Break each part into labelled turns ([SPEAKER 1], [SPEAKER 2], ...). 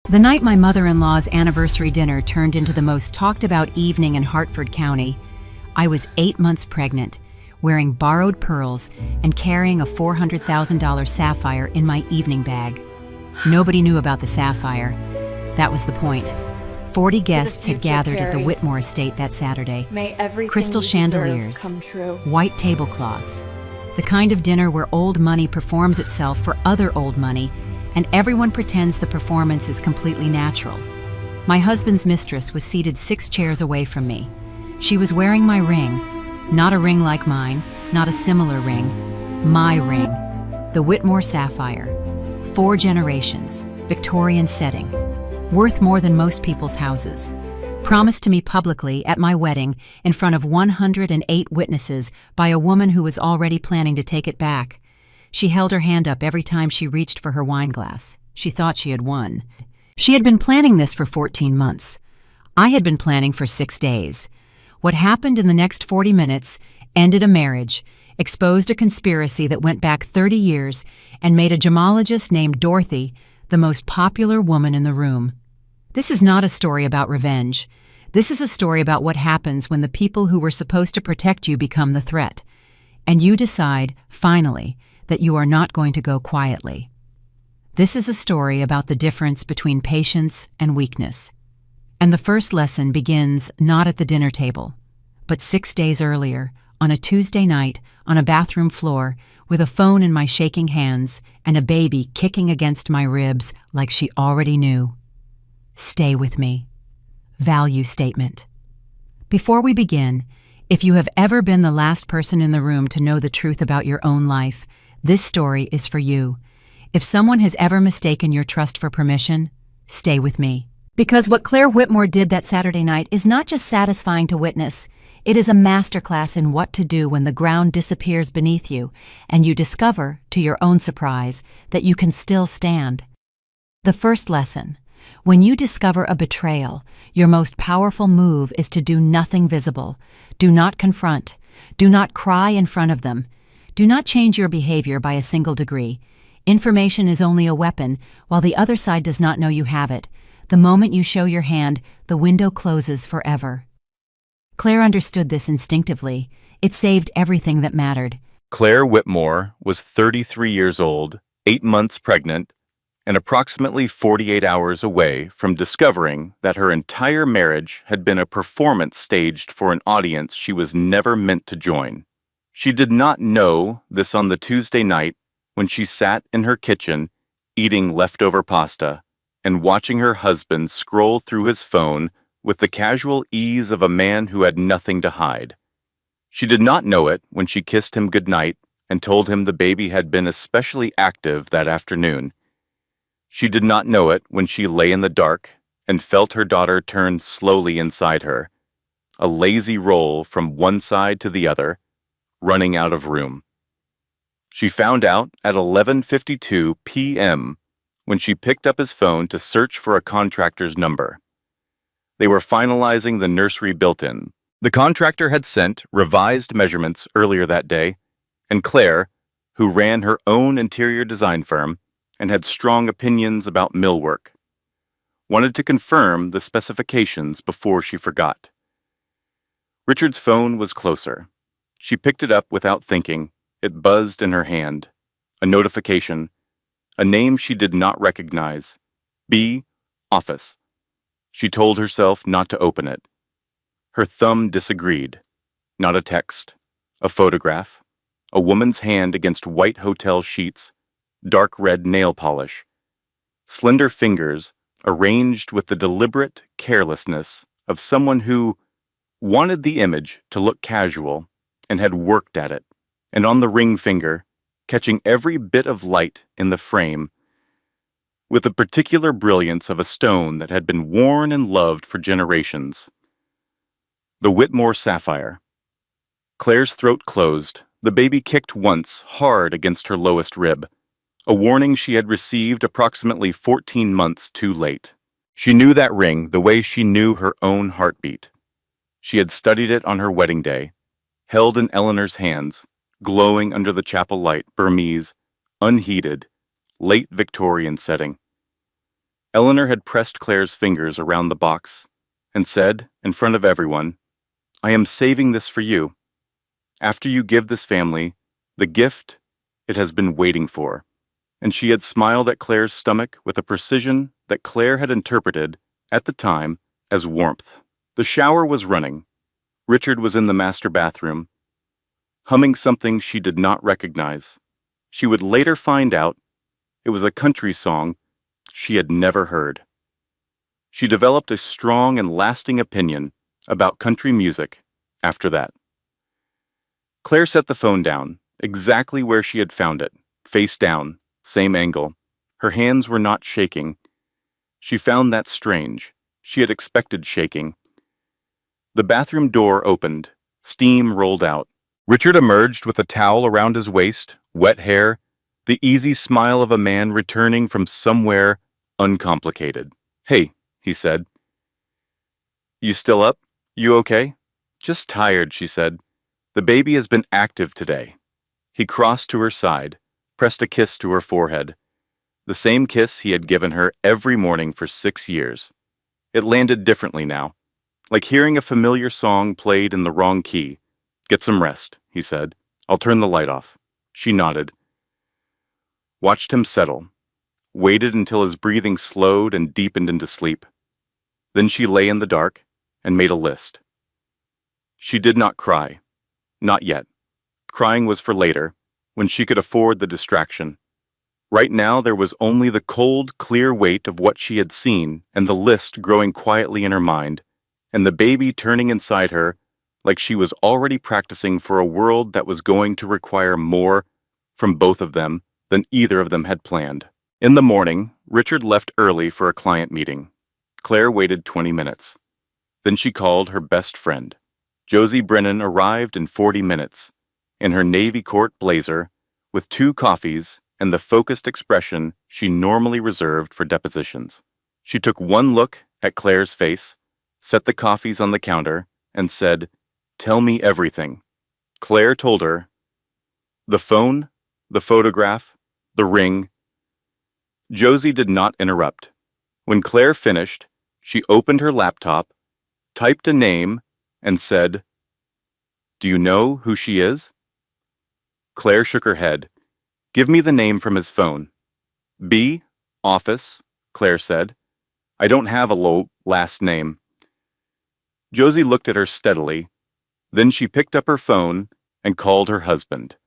[SPEAKER 1] The night my mother-in-law's anniversary dinner turned into the most talked-about evening in Hartford County, I was 8 months pregnant, wearing borrowed pearls and carrying a $400,000 sapphire in my evening bag. Nobody knew about the sapphire. That was the point. 40 guests had gathered at the Whitmore estate that Saturday.
[SPEAKER 2] May everything
[SPEAKER 1] Crystal
[SPEAKER 2] you deserve
[SPEAKER 1] chandeliers,
[SPEAKER 2] come true.
[SPEAKER 1] white tablecloths, the kind of dinner where old money performs itself for other old money, and everyone pretends the performance is completely natural. My husband's mistress was seated 6 chairs away from me. She was wearing my ring, not a ring like mine, not a similar ring, my ring, the Whitmore sapphire, 4 generations, Victorian setting, worth more than most people's houses. Promised to me publicly at my wedding in front of 108 witnesses by a woman who was already planning to take it back. She held her hand up every time she reached for her wine glass. She thought she had won. She had been planning this for 14 months. I had been planning for 6 days. What happened in the next 40 minutes ended a marriage, exposed a conspiracy that went back 30 years, and made a gemologist named Dorothy the most popular woman in the room. This is not a story about revenge. This is a story about what happens when the people who were supposed to protect you become the threat, and you decide, finally, that you are not going to go quietly. This is a story about the difference between patience and weakness. And the first lesson begins not at the dinner table, but 6 days earlier, on a Tuesday night, on a bathroom floor, with a phone in my shaking hands and a baby kicking against my ribs like she already knew. Stay with me. Value statement. Before we begin, if you have ever been the last person in the room to know the truth about your own life, this story is for you. If someone has ever mistaken your trust for permission, stay with me. Because what Claire Whitmore did that Saturday night is not just satisfying to witness, it is a masterclass in what to do when the ground disappears beneath you and you discover, to your own surprise, that you can still stand. The first lesson: when you discover a betrayal, your most powerful move is to do nothing visible. Do not confront. Do not cry in front of them. Do not change your behavior by a single degree. Information is only a weapon, while the other side does not know you have it. The moment you show your hand, the window closes forever. Claire understood this instinctively. It saved everything that mattered.
[SPEAKER 3] Claire Whitmore was 33 years old, 8 months pregnant, and approximately 48 hours away from discovering that her entire marriage had been a performance staged for an audience she was never meant to join. She did not know this on the Tuesday night when she sat in her kitchen eating leftover pasta and watching her husband scroll through his phone with the casual ease of a man who had nothing to hide. She did not know it when she kissed him goodnight and told him the baby had been especially active that afternoon. She did not know it when she lay in the dark and felt her daughter turn slowly inside her, a lazy roll from one side to the other, running out of room. She found out at 11:52 p.m. when she picked up his phone to search for a contractor's number. They were finalizing the nursery built-in. The contractor had sent revised measurements earlier that day, and Claire, who ran her own interior design firm and had strong opinions about millwork, wanted to confirm the specifications before she forgot. Richard's phone was closer. She picked it up without thinking. It buzzed in her hand. A notification. A name she did not recognize. B. Office. She told herself not to open it. Her thumb disagreed. Not a text. A photograph. A woman's hand against white hotel sheets. Dark red nail polish. Slender fingers arranged with the deliberate carelessness of someone who wanted the image to look casual and had worked at it. And on the ring finger, catching every bit of light in the frame, with the particular brilliance of a stone that had been worn and loved for generations. The Whitmore sapphire. Claire's throat closed. The baby kicked once, hard against her lowest rib, a warning she had received approximately 14 months too late. She knew that ring the way she knew her own heartbeat. She had studied it on her wedding day, held in Eleanor's hands, glowing under the chapel light, Burmese, unheated, late Victorian setting. Eleanor had pressed Claire's fingers around the box and said, in front of everyone, "I am saving this for you. After you give this family the gift it has been waiting for." And she had smiled at Claire's stomach with a precision that Claire had interpreted, at the time, as warmth. The shower was running. Richard was in the master bathroom, humming something she did not recognize. She would later find out it was a country song she had never heard. She developed a strong and lasting opinion about country music after that. Claire set the phone down, exactly where she had found it, face down, same angle. Her hands were not shaking. She found that strange. She had expected shaking. The bathroom door opened. Steam rolled out. Richard emerged with a towel around his waist, wet hair, the easy smile of a man returning from somewhere uncomplicated. "Hey," he said. "You still up? You okay?" "Just tired," she said. "The baby has been active today." He crossed to her side, pressed a kiss to her forehead. The same kiss he had given her every morning for 6 years. It landed differently now, like hearing a familiar song played in the wrong key. "Get some rest," he said. "I'll turn the light off." She nodded. Watched him settle, waited until his breathing slowed and deepened into sleep. Then she lay in the dark and made a list. She did not cry. Not yet. Crying was for later, when she could afford the distraction. Right now there was only the cold, clear weight of what she had seen and the list growing quietly in her mind, and the baby turning inside her like she was already practicing for a world that was going to require more from both of them than either of them had planned. In the morning, Richard left early for a client meeting. Claire waited 20 minutes. Then she called her best friend. Josie Brennan arrived in 40 minutes, in her Navy court blazer, with 2 coffees and the focused expression she normally reserved for depositions. She took one look at Claire's face, set the coffees on the counter, and said, "Tell me everything." Claire told her the phone, the photograph, the ring. Josie did not interrupt. When Claire finished, she opened her laptop, typed a name, and said, "Do you know who she is?" Claire shook her head. "Give me the name from his phone." "B, office," Claire said. "I don't have a low last name." Josie looked at her steadily. Then she picked up her phone and called her husband.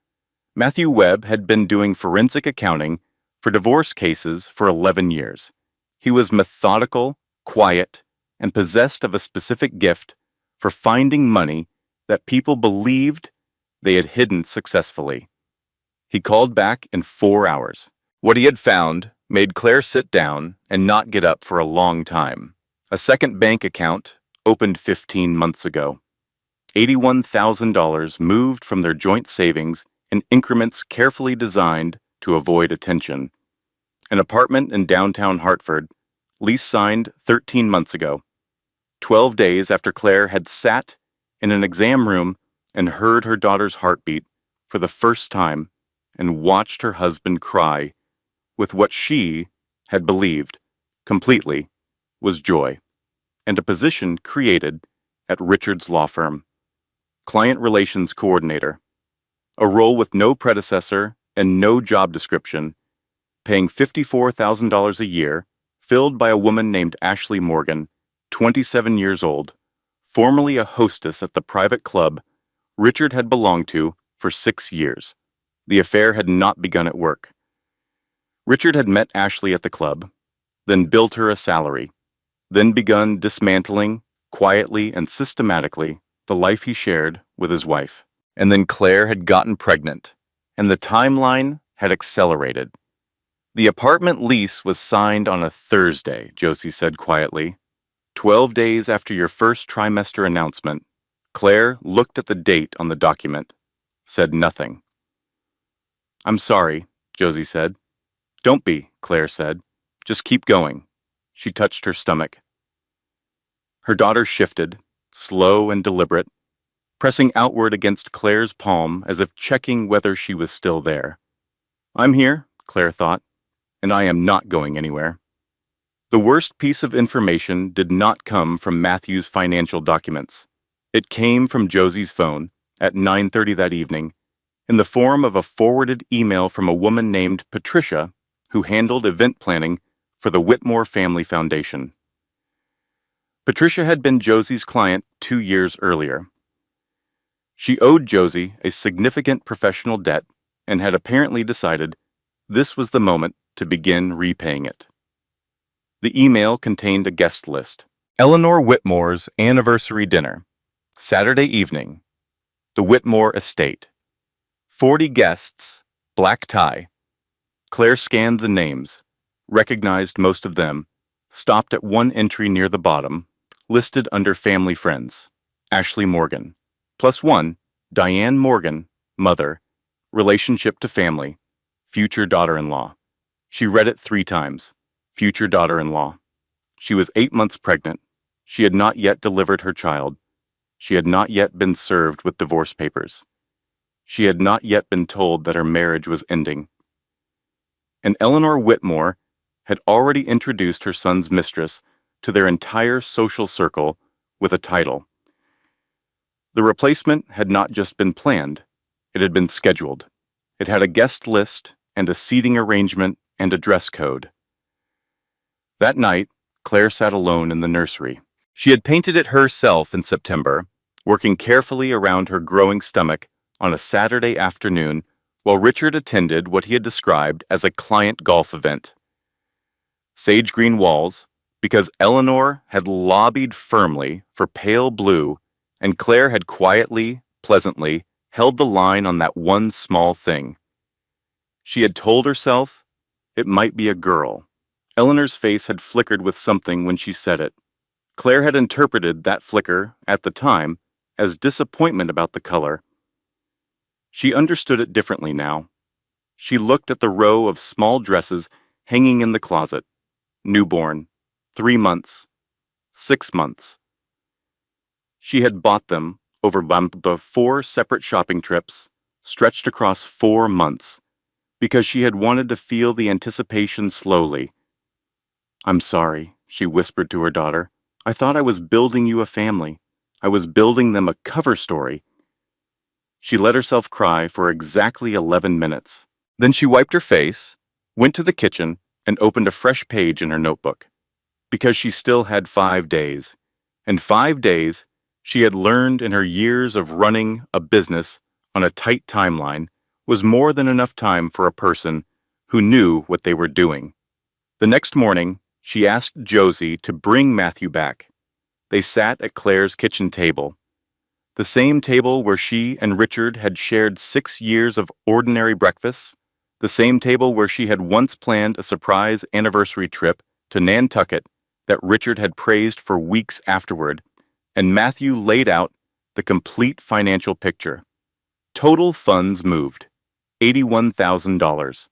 [SPEAKER 3] Matthew Webb had been doing forensic accounting for divorce cases for 11 years. He was methodical, quiet, and possessed of a specific gift for finding money that people believed they had hidden successfully. He called back in 4 hours. What he had found made Claire sit down and not get up for a long time. A second bank account opened 15 months ago. $81,000 moved from their joint savings in increments carefully designed to avoid attention. An apartment in downtown Hartford, lease signed 13 months ago. 12 days after Claire had sat in an exam room and heard her daughter's heartbeat for the first time and watched her husband cry with what she had believed completely was joy, and a position created at Richard's law firm. Client Relations Coordinator, a role with no predecessor and no job description, paying $54,000 a year, filled by a woman named Ashley Morgan, 27 years old, formerly a hostess at the private club Richard had belonged to for 6 years. The affair had not begun at work. Richard had met Ashley at the club, then billed her a salary, then begun dismantling, quietly and systematically, the life he shared with his wife. And then Claire had gotten pregnant, and the timeline had accelerated. The apartment lease was signed on a Thursday, Josie said quietly. 12 days after your first trimester announcement. Claire looked at the date on the document, said nothing. "I'm sorry," Josie said. "Don't be," Claire said. "Just keep going." She touched her stomach. Her daughter shifted, slow and deliberate, pressing outward against Claire's palm as if checking whether she was still there. "I'm here," Claire thought, "and I am not going anywhere." The worst piece of information did not come from Matthew's financial documents. It came from Josie's phone at 9:30 that evening in the form of a forwarded email from a woman named Patricia who handled event planning for the Whitmore Family Foundation. Patricia had been Josie's client 2 years earlier. She owed Josie a significant professional debt and had apparently decided this was the moment to begin repaying it. The email contained a guest list. Eleanor Whitmore's anniversary dinner, Saturday evening, the Whitmore estate. 40 guests, black tie. Claire scanned the names, recognized most of them, stopped at one entry near the bottom, listed under family friends. Ashley Morgan. +1, Diane Morgan, mother, relationship to family, future daughter-in-law. She read it 3 times. Future daughter-in-law. She was 8 months pregnant. She had not yet delivered her child. She had not yet been served with divorce papers. She had not yet been told that her marriage was ending. And Eleanor Whitmore had already introduced her son's mistress to their entire social circle with a title. The replacement had not just been planned, it had been scheduled. It had a guest list and a seating arrangement and a dress code. That night, Claire sat alone in the nursery. She had painted it herself in September, working carefully around her growing stomach on a Saturday afternoon while Richard attended what he had described as a client golf event. Sage green walls, because Eleanor had lobbied firmly for pale blue and Claire had quietly, pleasantly held the line on that one small thing. She had told herself it might be a girl. Eleanor's face had flickered with something when she said it. Claire had interpreted that flicker, at the time, as disappointment about the color. She understood it differently now. She looked at the row of small dresses hanging in the closet. Newborn, 3 months, 6 months. She had bought them over the 4 separate shopping trips, stretched across 4 months, because she had wanted to feel the anticipation slowly. "I'm sorry," she whispered to her daughter. "I thought I was building you a family. I was building them a cover story." She let herself cry for exactly 11 minutes. Then she wiped her face, went to the kitchen, and opened a fresh page in her notebook. Because she still had 5 days. And 5 days, she had learned in her years of running a business on a tight timeline, was more than enough time for a person who knew what they were doing. The next morning, she asked Josie to bring Matthew back. They sat at Claire's kitchen table. The same table where she and Richard had shared 6 years of ordinary breakfasts, the same table where she had once planned a surprise anniversary trip to Nantucket that Richard had praised for weeks afterward, and Matthew laid out the complete financial picture. Total funds moved, $81,000.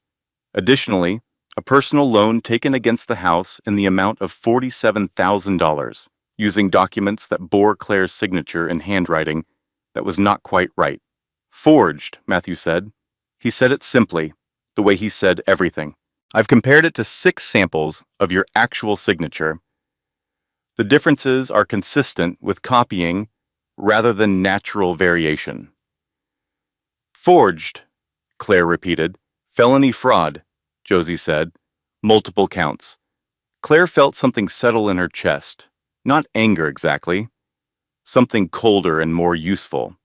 [SPEAKER 3] Additionally, a personal loan taken against the house in the amount of $47,000, using documents that bore Claire's signature in handwriting that was not quite right. "Forged," Matthew said. He said it simply, the way he said everything. "I've compared it to 6 samples of your actual signature. The differences are consistent with copying rather than natural variation." "Forged," Claire repeated. "Felony fraud," Josie said. "Multiple counts." Claire felt something settle in her chest. Not anger exactly. Something colder and more useful.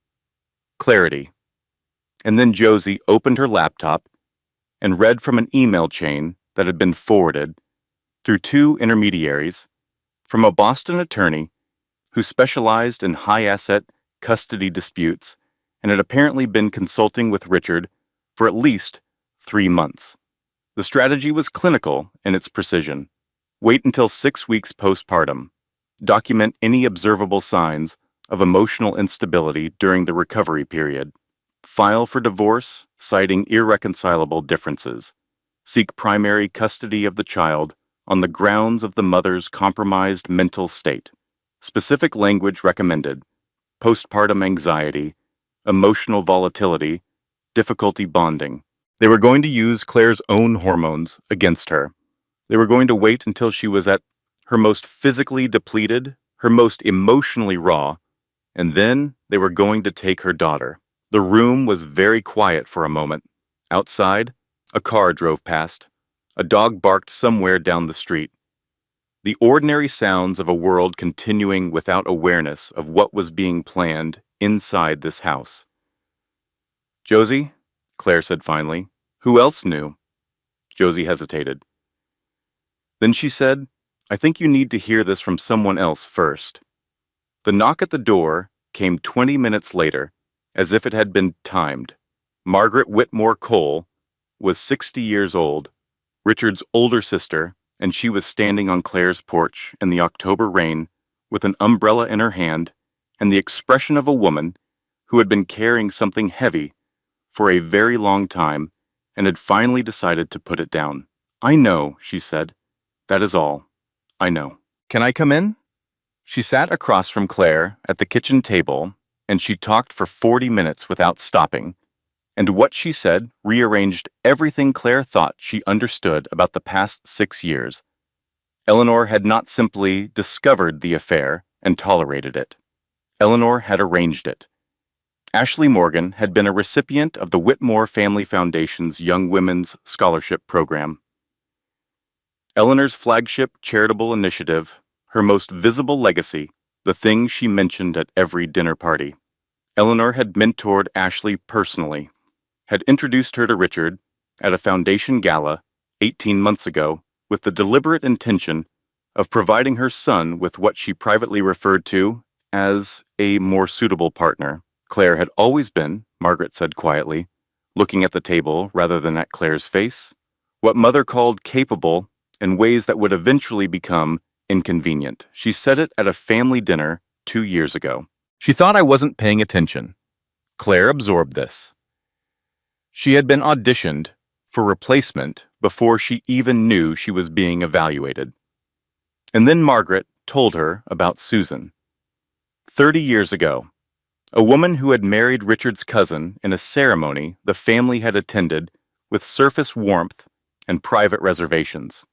[SPEAKER 3] Clarity. And then Josie opened her laptop and read from an email chain that had been forwarded through 2 intermediaries from a Boston attorney who specialized in high-asset custody disputes and had apparently been consulting with Richard for at least 3 months. The strategy was clinical in its precision. Wait until 6 weeks postpartum. Document any observable signs of emotional instability during the recovery period. File for divorce, citing irreconcilable differences. Seek primary custody of the child on the grounds of the mother's compromised mental state. Specific language recommended: postpartum anxiety, emotional volatility, difficulty bonding. They were going to use Claire's own hormones against her. They were going to wait until she was at her most physically depleted, her most emotionally raw, and then they were going to take her daughter. The room was very quiet for a moment. Outside, a car drove past. A dog barked somewhere down the street. The ordinary sounds of a world continuing without awareness of what was being planned inside this house. "Josie," Claire said finally, "who else knew?" Josie hesitated. Then she said, "I think you need to hear this from someone else first." The knock at the door came 20 minutes later, as if it had been timed. Margaret Whitmore Cole was 60 years old, Richard's older sister, and she was standing on Claire's porch in the October rain with an umbrella in her hand and the expression of a woman who had been carrying something heavy for a very long time and had finally decided to put it down. "I know," she said. "That is all. I know. Can I come in?" She sat across from Claire at the kitchen table, and she talked for 40 minutes without stopping. And what she said rearranged everything Claire thought she understood about the past 6 years. Eleanor had not simply discovered the affair and tolerated it. Eleanor had arranged it. Ashley Morgan had been a recipient of the Whitmore Family Foundation's Young Women's Scholarship Program. Eleanor's flagship charitable initiative, her most visible legacy, the thing she mentioned at every dinner party. Eleanor had mentored Ashley personally, had introduced her to Richard at a foundation gala 18 months ago with the deliberate intention of providing her son with what she privately referred to as a more suitable partner. Claire had always been, Margaret said quietly, looking at the table rather than at Claire's face, what Mother called capable in ways that would eventually become inconvenient. She said it at a family dinner 2 years ago. She thought I wasn't paying attention. Claire absorbed this. She had been auditioned for replacement before she even knew she was being evaluated. And then Margaret told her about Susan. 30 years ago, a woman who had married Richard's cousin in a ceremony the family had attended with surface warmth and private reservations.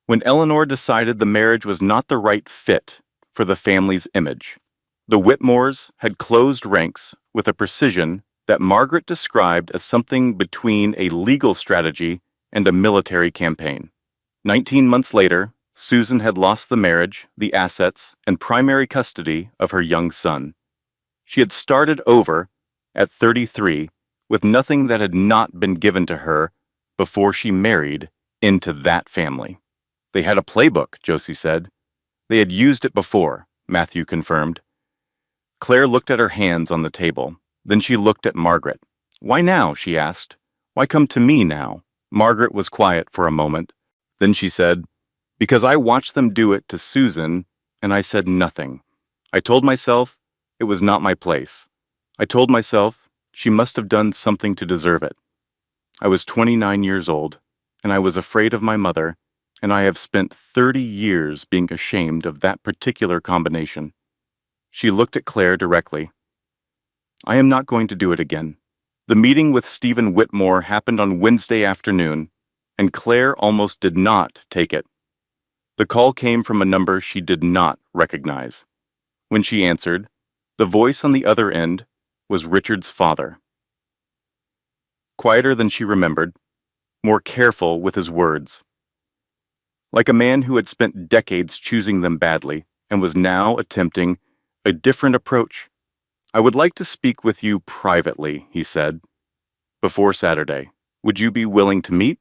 [SPEAKER 3] When Eleanor decided the marriage was not the right fit for the family's image, the Whitmores had closed ranks with a precision that Margaret described as something between a legal strategy and a military campaign. 19 months later, Susan had lost the marriage, the assets, and primary custody of her young son. She had started over at 33 with nothing that had not been given to her before she married into that family. They had a playbook, Josie said. They had used it before, Matthew confirmed. Claire looked at her hands on the table. Then she looked at Margaret. "Why now?" she asked. "Why come to me now?" Margaret was quiet for a moment. Then she said, "Because I watched them do it to Susan, and I said nothing. I told myself it was not my place. I told myself she must have done something to deserve it. I was 29 years old, and I was afraid of my mother, and I have spent 30 years being ashamed of that particular combination." She looked at Claire directly. "I am not going to do it again." The meeting with Stephen Whitmore happened on Wednesday afternoon, and Claire almost did not take it. The call came from a number she did not recognize. When she answered, the voice on the other end was Richard's father. Quieter than she remembered, more careful with his words. Like a man who had spent decades choosing them badly and was now attempting a different approach. "I would like to speak with you privately," he said. "Before Saturday. Would you be willing to meet?"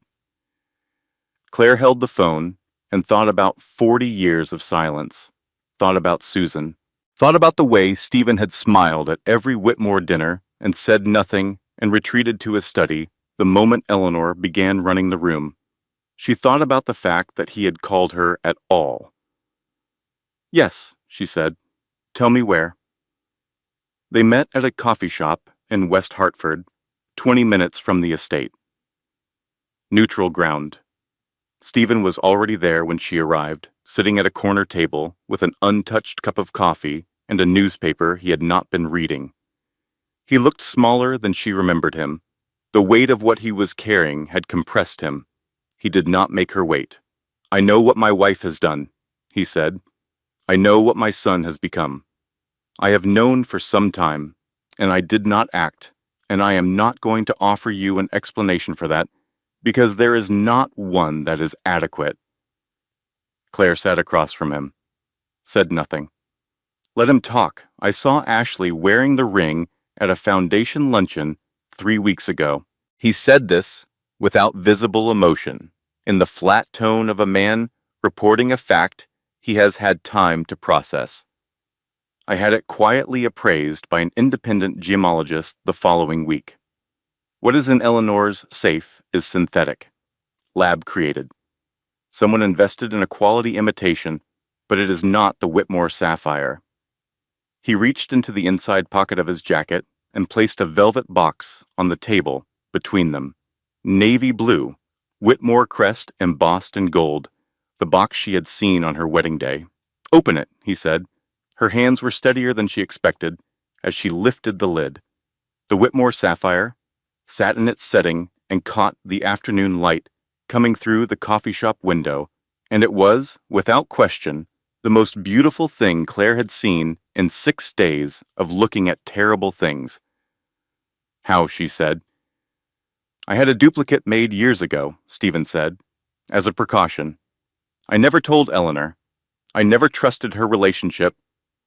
[SPEAKER 3] Claire held the phone and thought about 40 years of silence, thought about Susan, thought about the way Stephen had smiled at every Whitmore dinner and said nothing and retreated to his study the moment Eleanor began running the room. She thought about the fact that he had called her at all. "Yes," she said. "Tell me where." They met at a coffee shop in West Hartford, 20 minutes from the estate. Neutral ground. Stephen was already there when she arrived, sitting at a corner table with an untouched cup of coffee and a newspaper he had not been reading. He looked smaller than she remembered him. The weight of what he was carrying had compressed him. He did not make her wait. I know what my wife has done, he said. I know what my son has become. I have known for some time, and I did not act, and I am not going to offer you an explanation for that, because there is not one that is adequate. Claire sat across from him, said nothing. Let him talk. I saw Ashley wearing the ring at a foundation luncheon 3 weeks ago. He said this without visible emotion, in the flat tone of a man reporting a fact he has had time to process. I had it quietly appraised by an independent gemologist the following week. What is in Eleanor's safe is synthetic, lab created. Someone invested in a quality imitation, but it is not the Whitmore sapphire. He reached into the inside pocket of his jacket and placed a velvet box on the table between them. Navy blue, Whitmore crest embossed in gold, the box she had seen on her wedding day. Open it, he said. Her hands were steadier than she expected as she lifted the lid. The Whitmore sapphire sat in its setting and caught the afternoon light coming through the coffee shop window, and it was, without question, the most beautiful thing Claire had seen in 6 days of looking at terrible things. How, she said. I had a duplicate made years ago, Stephen said, as a precaution. I never told Eleanor. I never trusted her relationship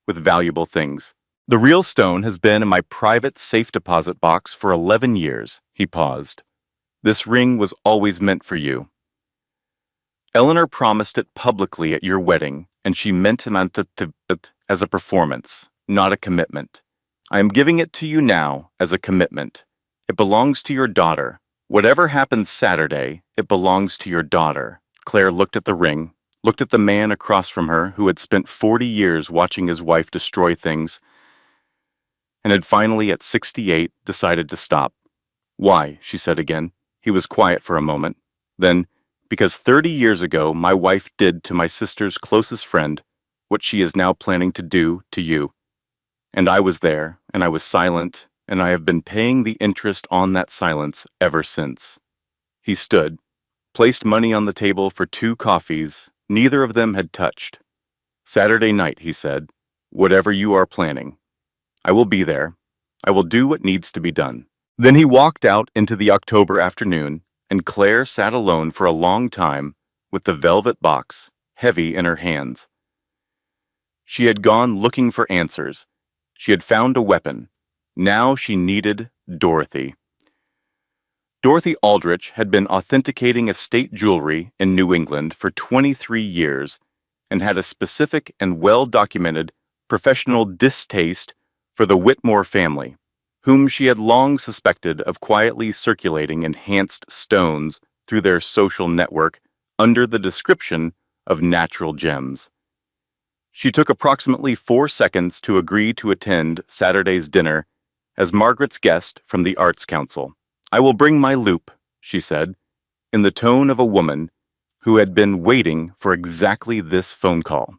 [SPEAKER 3] with valuable things. The real stone has been in my private safe deposit box for 11 years, he paused. This ring was always meant for you. Eleanor promised it publicly at your wedding, and she meant it as a performance, not a commitment. I am giving it to you now as a commitment. It belongs to your daughter. Whatever happens Saturday, it belongs to your daughter. Claire looked at the ring, looked at the man across from her who had spent 40 years watching his wife destroy things, and had finally, at 68, decided to stop. Why, she said again. He was quiet for a moment. Then, because 30 years ago my wife did to my sister's closest friend what she is now planning to do to you. And I was there, and I was silent, and I have been paying the interest on that silence ever since. He stood, placed money on the table for 2 coffees neither of them had touched. Saturday night, he said, whatever you are planning. I will be there. I will do what needs to be done. Then he walked out into the October afternoon, and Claire sat alone for a long time with the velvet box heavy in her hands. She had gone looking for answers. She had found a weapon. Now she needed Dorothy. Dorothy Aldrich had been authenticating estate jewelry in New England for 23 years and had a specific and well-documented professional distaste for the Whitmore family, whom she had long suspected of quietly circulating enhanced stones through their social network under the description of natural gems. She took approximately 4 seconds to agree to attend Saturday's dinner as Margaret's guest from the Arts Council. I will bring my loupe, she said, in the tone of a woman who had been waiting for exactly this phone call.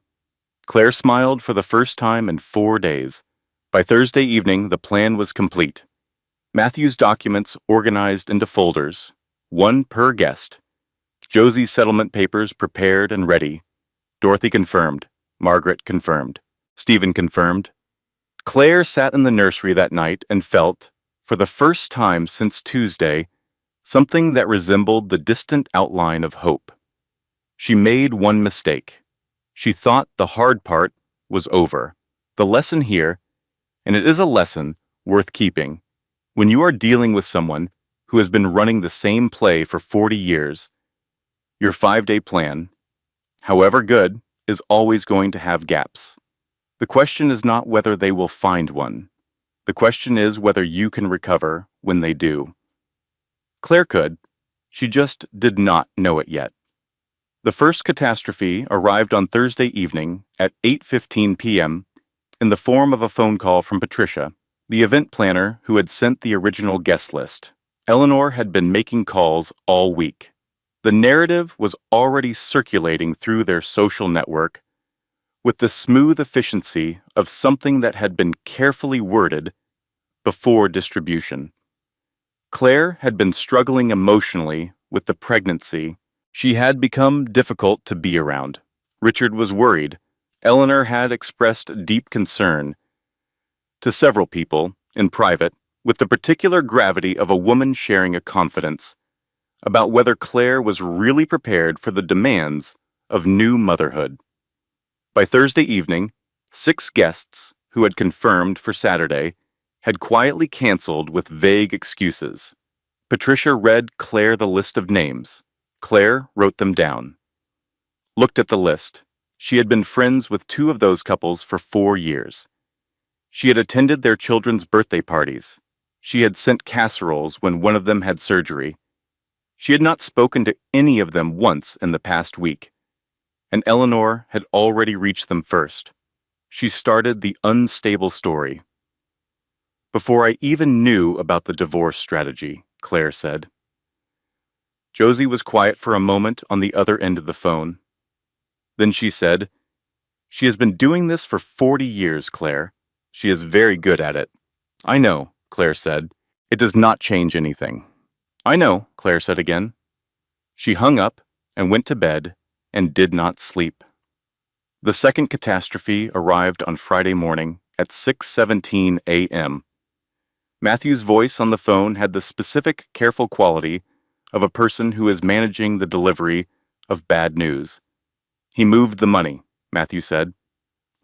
[SPEAKER 3] Claire smiled for the first time in 4 days. By Thursday evening, the plan was complete. Matthew's documents organized into folders, 1 per guest. Josie's settlement papers prepared and ready. Dorothy confirmed. Margaret confirmed. Stephen confirmed. Claire sat in the nursery that night and felt, for the first time since Tuesday, something that resembled the distant outline of hope. She made one mistake. She thought the hard part was over. The lesson here, and it is a lesson worth keeping, when you are dealing with someone who has been running the same play for 40 years, your 5-day plan, however good, is always going to have gaps. The question is not whether they will find one. The question is whether you can recover when they do. Claire could. She just did not know it yet. The first catastrophe arrived on Thursday evening at 8:15 p.m. in the form of a phone call from Patricia, the event planner who had sent the original guest list. Eleanor had been making calls all week. The narrative was already circulating through their social network with the smooth efficiency of something that had been carefully worded before distribution. Claire had been struggling emotionally with the pregnancy She had become difficult to be around. Richard was worried. Eleanor had expressed deep concern to several people, in private, with the particular gravity of a woman sharing a confidence about whether Claire was really prepared for the demands of new motherhood. By Thursday evening, 6 guests, who had confirmed for Saturday, had quietly canceled with vague excuses. Patricia read Claire the list of names. Claire wrote them down. Looked at the list. She had been friends with 2 of those couples for 4 years. She had attended their children's birthday parties. She had sent casseroles when one of them had surgery. She had not spoken to any of them once in the past week, and Eleanor had already reached them first. She started the unstable story. Before I even knew about the divorce strategy, Claire said. Josie was quiet for a moment on the other end of the phone. Then she said, "She has been doing this for 40 years, Claire. She is very good at it." "I know," Claire said. "It does not change anything." "I know," Claire said again. She hung up and went to bed and did not sleep. The second catastrophe arrived on Friday morning at 6:17 a.m. Matthew's voice on the phone had the specific, careful quality of a person who is managing the delivery of bad news. "He moved the money," Matthew said.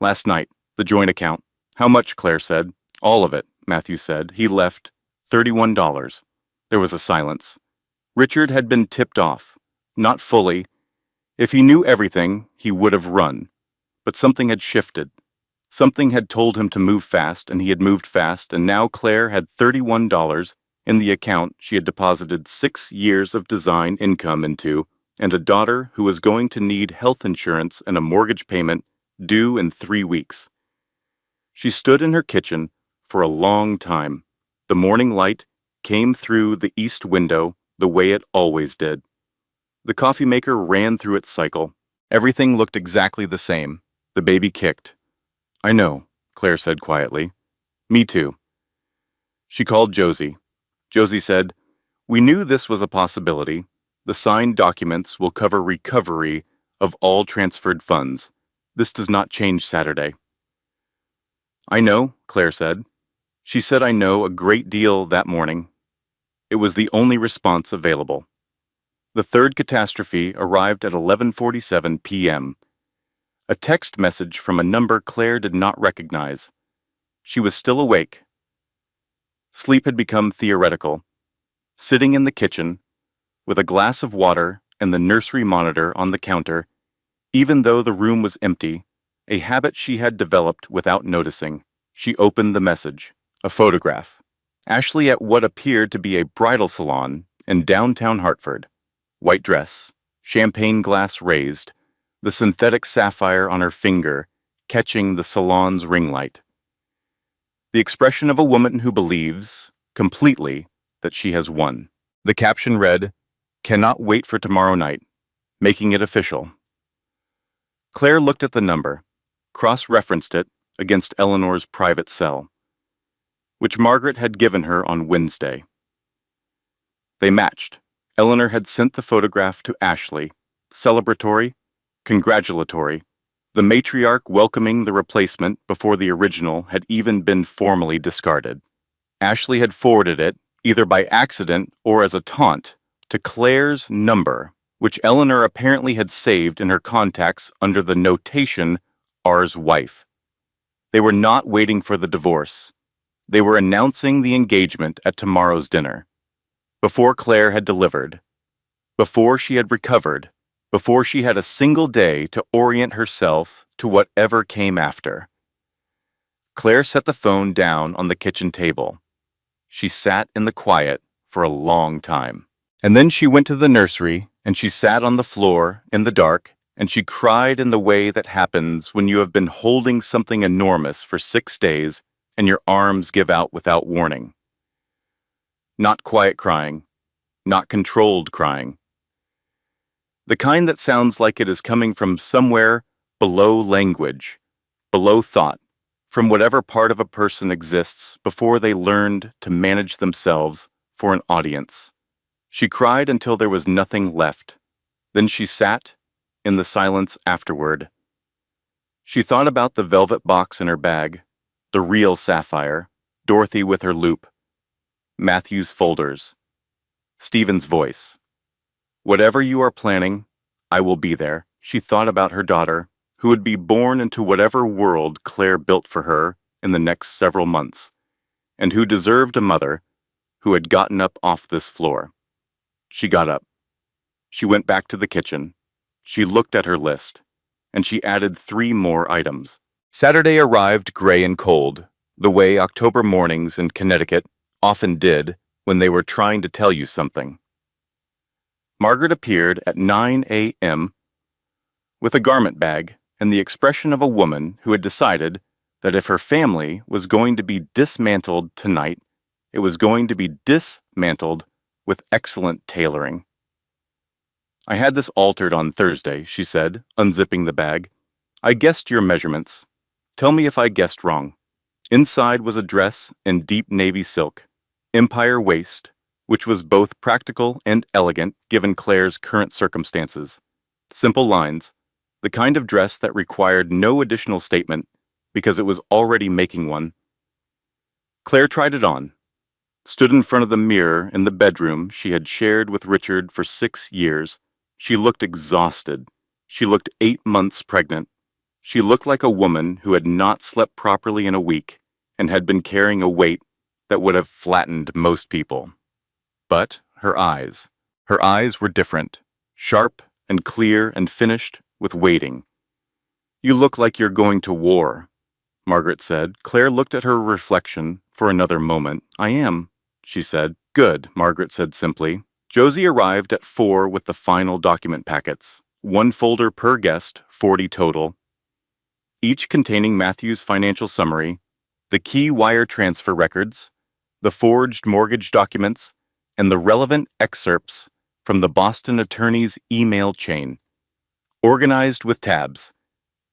[SPEAKER 3] "Last night, the joint account." "How much?" Claire said. "All of it," Matthew said. "He left $31. There was a silence. Richard had been tipped off. Not fully. If he knew everything, he would have run. But something had shifted. Something had told him to move fast, and he had moved fast, and now Claire had $31 in the account she had deposited 6 years of design income into, and a daughter who was going to need health insurance and a mortgage payment due in 3 weeks. She stood in her kitchen for a long time. The morning light came through the east window the way it always did. The coffee maker ran through its cycle. Everything looked exactly the same. The baby kicked. "I know," Claire said quietly. "Me too." She called Josie. Josie said, "We knew this was a possibility. The signed documents will cover recovery of all transferred funds. This does not change Saturday." "I know," Claire said. She said "I know" a great deal that morning. It was the only response available. The third catastrophe arrived at 11:47 p.m. A text message from a number Claire did not recognize. She was still awake. Sleep had become theoretical. Sitting in the kitchen, with a glass of water and the nursery monitor on the counter, even though the room was empty, a habit she had developed without noticing, she opened the message. A photograph. Ashley at what appeared to be a bridal salon in downtown Hartford. White dress, champagne glass raised, the synthetic sapphire on her finger catching the salon's ring light. The expression of a woman who believes, completely, that she has won. The caption read, "Cannot wait for tomorrow night, making it official." Claire looked at the number, cross-referenced it against Eleanor's private cell, which Margaret had given her on Wednesday. They matched. Eleanor had sent the photograph to Ashley, celebratory, congratulatory, the matriarch welcoming the replacement before the original had even been formally discarded. Ashley had forwarded it, either by accident or as a taunt, to Claire's number, which Eleanor apparently had saved in her contacts under the notation "R's wife." They were not waiting for the divorce. They were announcing the engagement at tomorrow's dinner. Before Claire had delivered, before she had recovered, before she had a single day to orient herself to whatever came after. Claire set the phone down on the kitchen table. She sat in the quiet for a long time. And then she went to the nursery, and she sat on the floor in the dark, and she cried in the way that happens when you have been holding something enormous for 6 days and your arms give out without warning. Not quiet crying, not controlled crying. The kind that sounds like it is coming from somewhere below language, below thought, from whatever part of a person exists before they learned to manage themselves for an audience. She cried until there was nothing left. Then she sat in the silence afterward. She thought about the velvet box in her bag, the real sapphire, Dorothy with her loop, Matthew's folders, Stephen's voice. Whatever you are planning, I will be there. She thought about her daughter, who would be born into whatever world Claire built for her in the next several months, and who deserved a mother who had gotten up off this floor. She got up. She went back to the kitchen. She looked at her list, and she added 3 more items. Saturday arrived gray and cold, the way October mornings in Connecticut often did when they were trying to tell you something. Margaret appeared at 9 a.m. with a garment bag and the expression of a woman who had decided that if her family was going to be dismantled tonight, it was going to be dismantled with excellent tailoring. I had this altered on Thursday, she said, unzipping the bag. I guessed your measurements. Tell me if I guessed wrong. Inside was a dress in deep navy silk, empire waist, which was both practical and elegant given Claire's current circumstances. Simple lines, the kind of dress that required no additional statement because it was already making one. Claire tried it on, stood in front of the mirror in the bedroom she had shared with Richard for 6 years. She looked exhausted. She looked 8 months pregnant. She looked like a woman who had not slept properly in a week and had been carrying a weight that would have flattened most people. But her eyes were different, sharp and clear and finished with waiting. You look like you're going to war, Margaret said. Claire looked at her reflection for another moment. I am, she said. Good, Margaret said simply. Josie arrived at 4 with the final document packets, 1 folder per guest, 40 total, each containing Matthew's financial summary, the key wire transfer records, the forged mortgage documents, and the relevant excerpts from the Boston attorney's email chain, organized with tabs.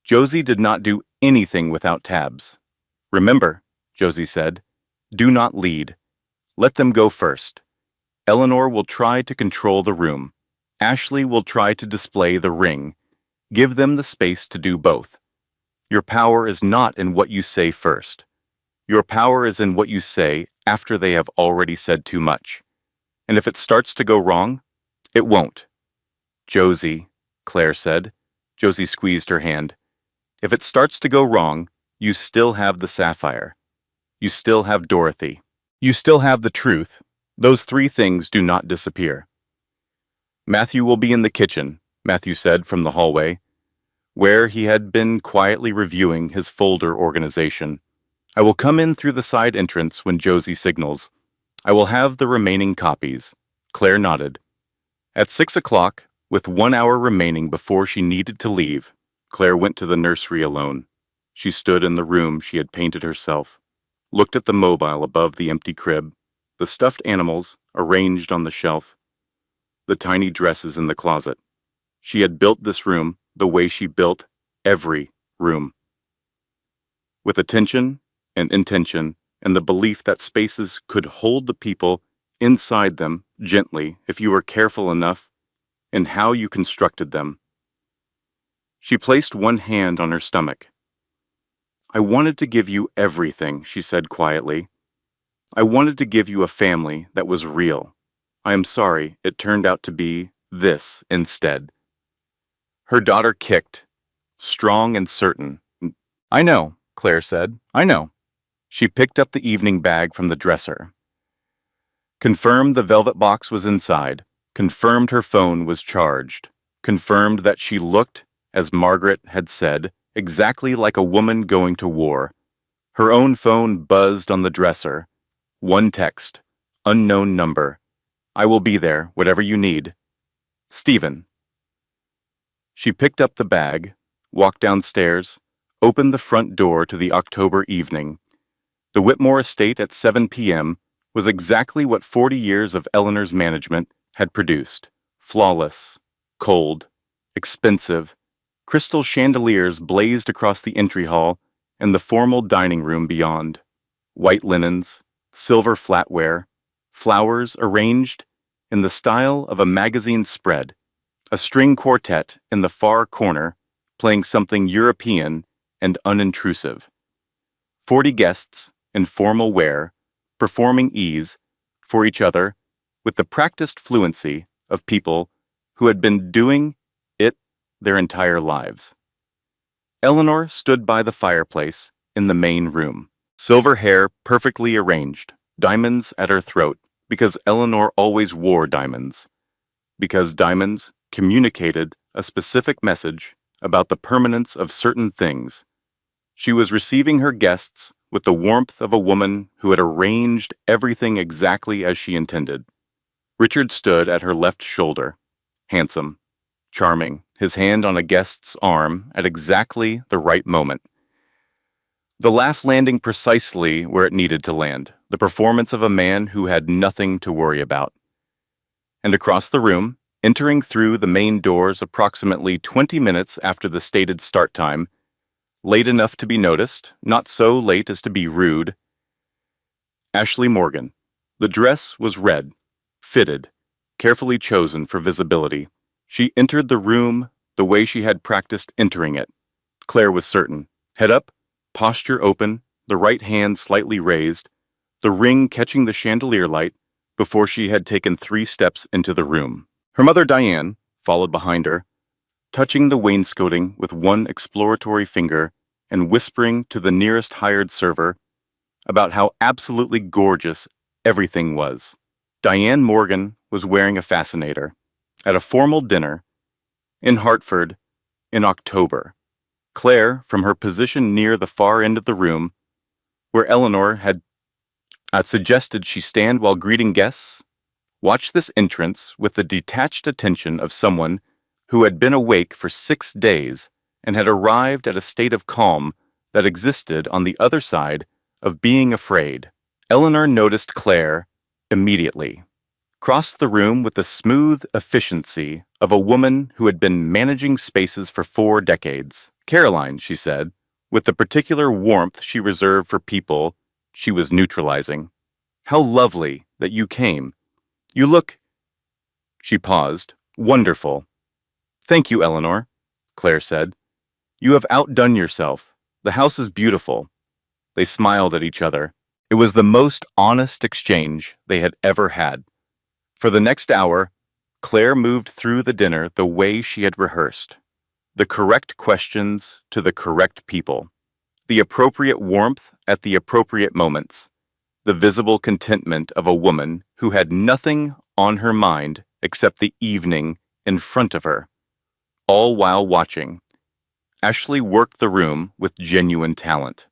[SPEAKER 3] Josie did not do anything without tabs. Remember, Josie said, do not lead. Let them go first. Eleanor will try to control the room. Ashley will try to display the ring. Give them the space to do both. Your power is not in what you say first. Your power is in what you say after they have already said too much. And if it starts to go wrong, it won't. Josie, Claire said. Josie squeezed her hand. If it starts to go wrong, you still have the sapphire. You still have Dorothy. You still have the truth. Those 3 things do not disappear. Matthew will be in the kitchen, Matthew said from the hallway, where he had been quietly reviewing his folder organization. I will come in through the side entrance when Josie signals. I will have the remaining copies. Claire nodded. At 6 o'clock, with 1 hour remaining before she needed to leave, Claire went to the nursery alone. She stood in the room she had painted herself, looked at the mobile above the empty crib, the stuffed animals arranged on the shelf, the tiny dresses in the closet. She had built this room the way she built every room, with attention and intention and the belief that spaces could hold the people inside them gently if you were careful enough in how you constructed them. She placed one hand on her stomach. I wanted to give you everything, she said quietly. I wanted to give you a family that was real. I am sorry it turned out to be this instead. Her daughter kicked, strong and certain. I know, Claire said. I know. She picked up the evening bag from the dresser. Confirmed the velvet box was inside. Confirmed her phone was charged. Confirmed that she looked, as Margaret had said, exactly like a woman going to war. Her own phone buzzed on the dresser. 1 text, unknown number. I will be there, whatever you need. Stephen. She picked up the bag, walked downstairs, opened the front door to the October evening. The Whitmore estate at 7 p.m. was exactly what 40 years of Eleanor's management had produced. Flawless, cold, expensive. Crystal chandeliers blazed across the entry hall and the formal dining room beyond. White linens, silver flatware, flowers arranged in the style of a magazine spread, A string quartet in the far corner, playing something European and unintrusive. 40 guests in formal wear, performing ease for each other with the practiced fluency of people who had been doing it their entire lives. Eleanor stood by the fireplace in the main room, silver hair perfectly arranged, diamonds at her throat, because Eleanor always wore diamonds, because diamonds communicated a specific message about the permanence of certain things. She was receiving her guests with the warmth of a woman who had arranged everything exactly as she intended. Richard stood at her left shoulder, handsome, charming, his hand on a guest's arm at exactly the right moment. The laugh landing precisely where it needed to land, the performance of a man who had nothing to worry about. And across the room, entering through the main doors approximately 20 minutes after the stated start time, late enough to be noticed, not so late as to be rude, Ashley Morgan. The dress was red, fitted, carefully chosen for visibility. She entered the room the way she had practiced entering it. Claire was certain. Head up, posture open, the right hand slightly raised, the ring catching the chandelier light before she had taken 3 steps into the room. Her mother Diane followed behind her, touching the wainscoting with one exploratory finger and whispering to the nearest hired server about how absolutely gorgeous everything was. Diane Morgan was wearing a fascinator at a formal dinner in Hartford in October. Claire, from her position near the far end of the room, where Eleanor had suggested she stand while greeting guests, watched this entrance with the detached attention of someone who had been awake for 6 days and had arrived at a state of calm that existed on the other side of being afraid. Eleanor noticed Claire immediately, crossed the room with the smooth efficiency of a woman who had been managing spaces for 4 decades. Caroline, she said, with the particular warmth she reserved for people she was neutralizing. How lovely that you came. You look, she paused, wonderful. Thank you, Eleanor, Claire said. You have outdone yourself. The house is beautiful. They smiled at each other. It was the most honest exchange they had ever had. For the next hour, Claire moved through the dinner the way she had rehearsed. The correct questions to the correct people. The appropriate warmth at the appropriate moments. The visible contentment of a woman who had nothing on her mind except the evening in front of her. All while watching. Ashley worked the room with genuine talent.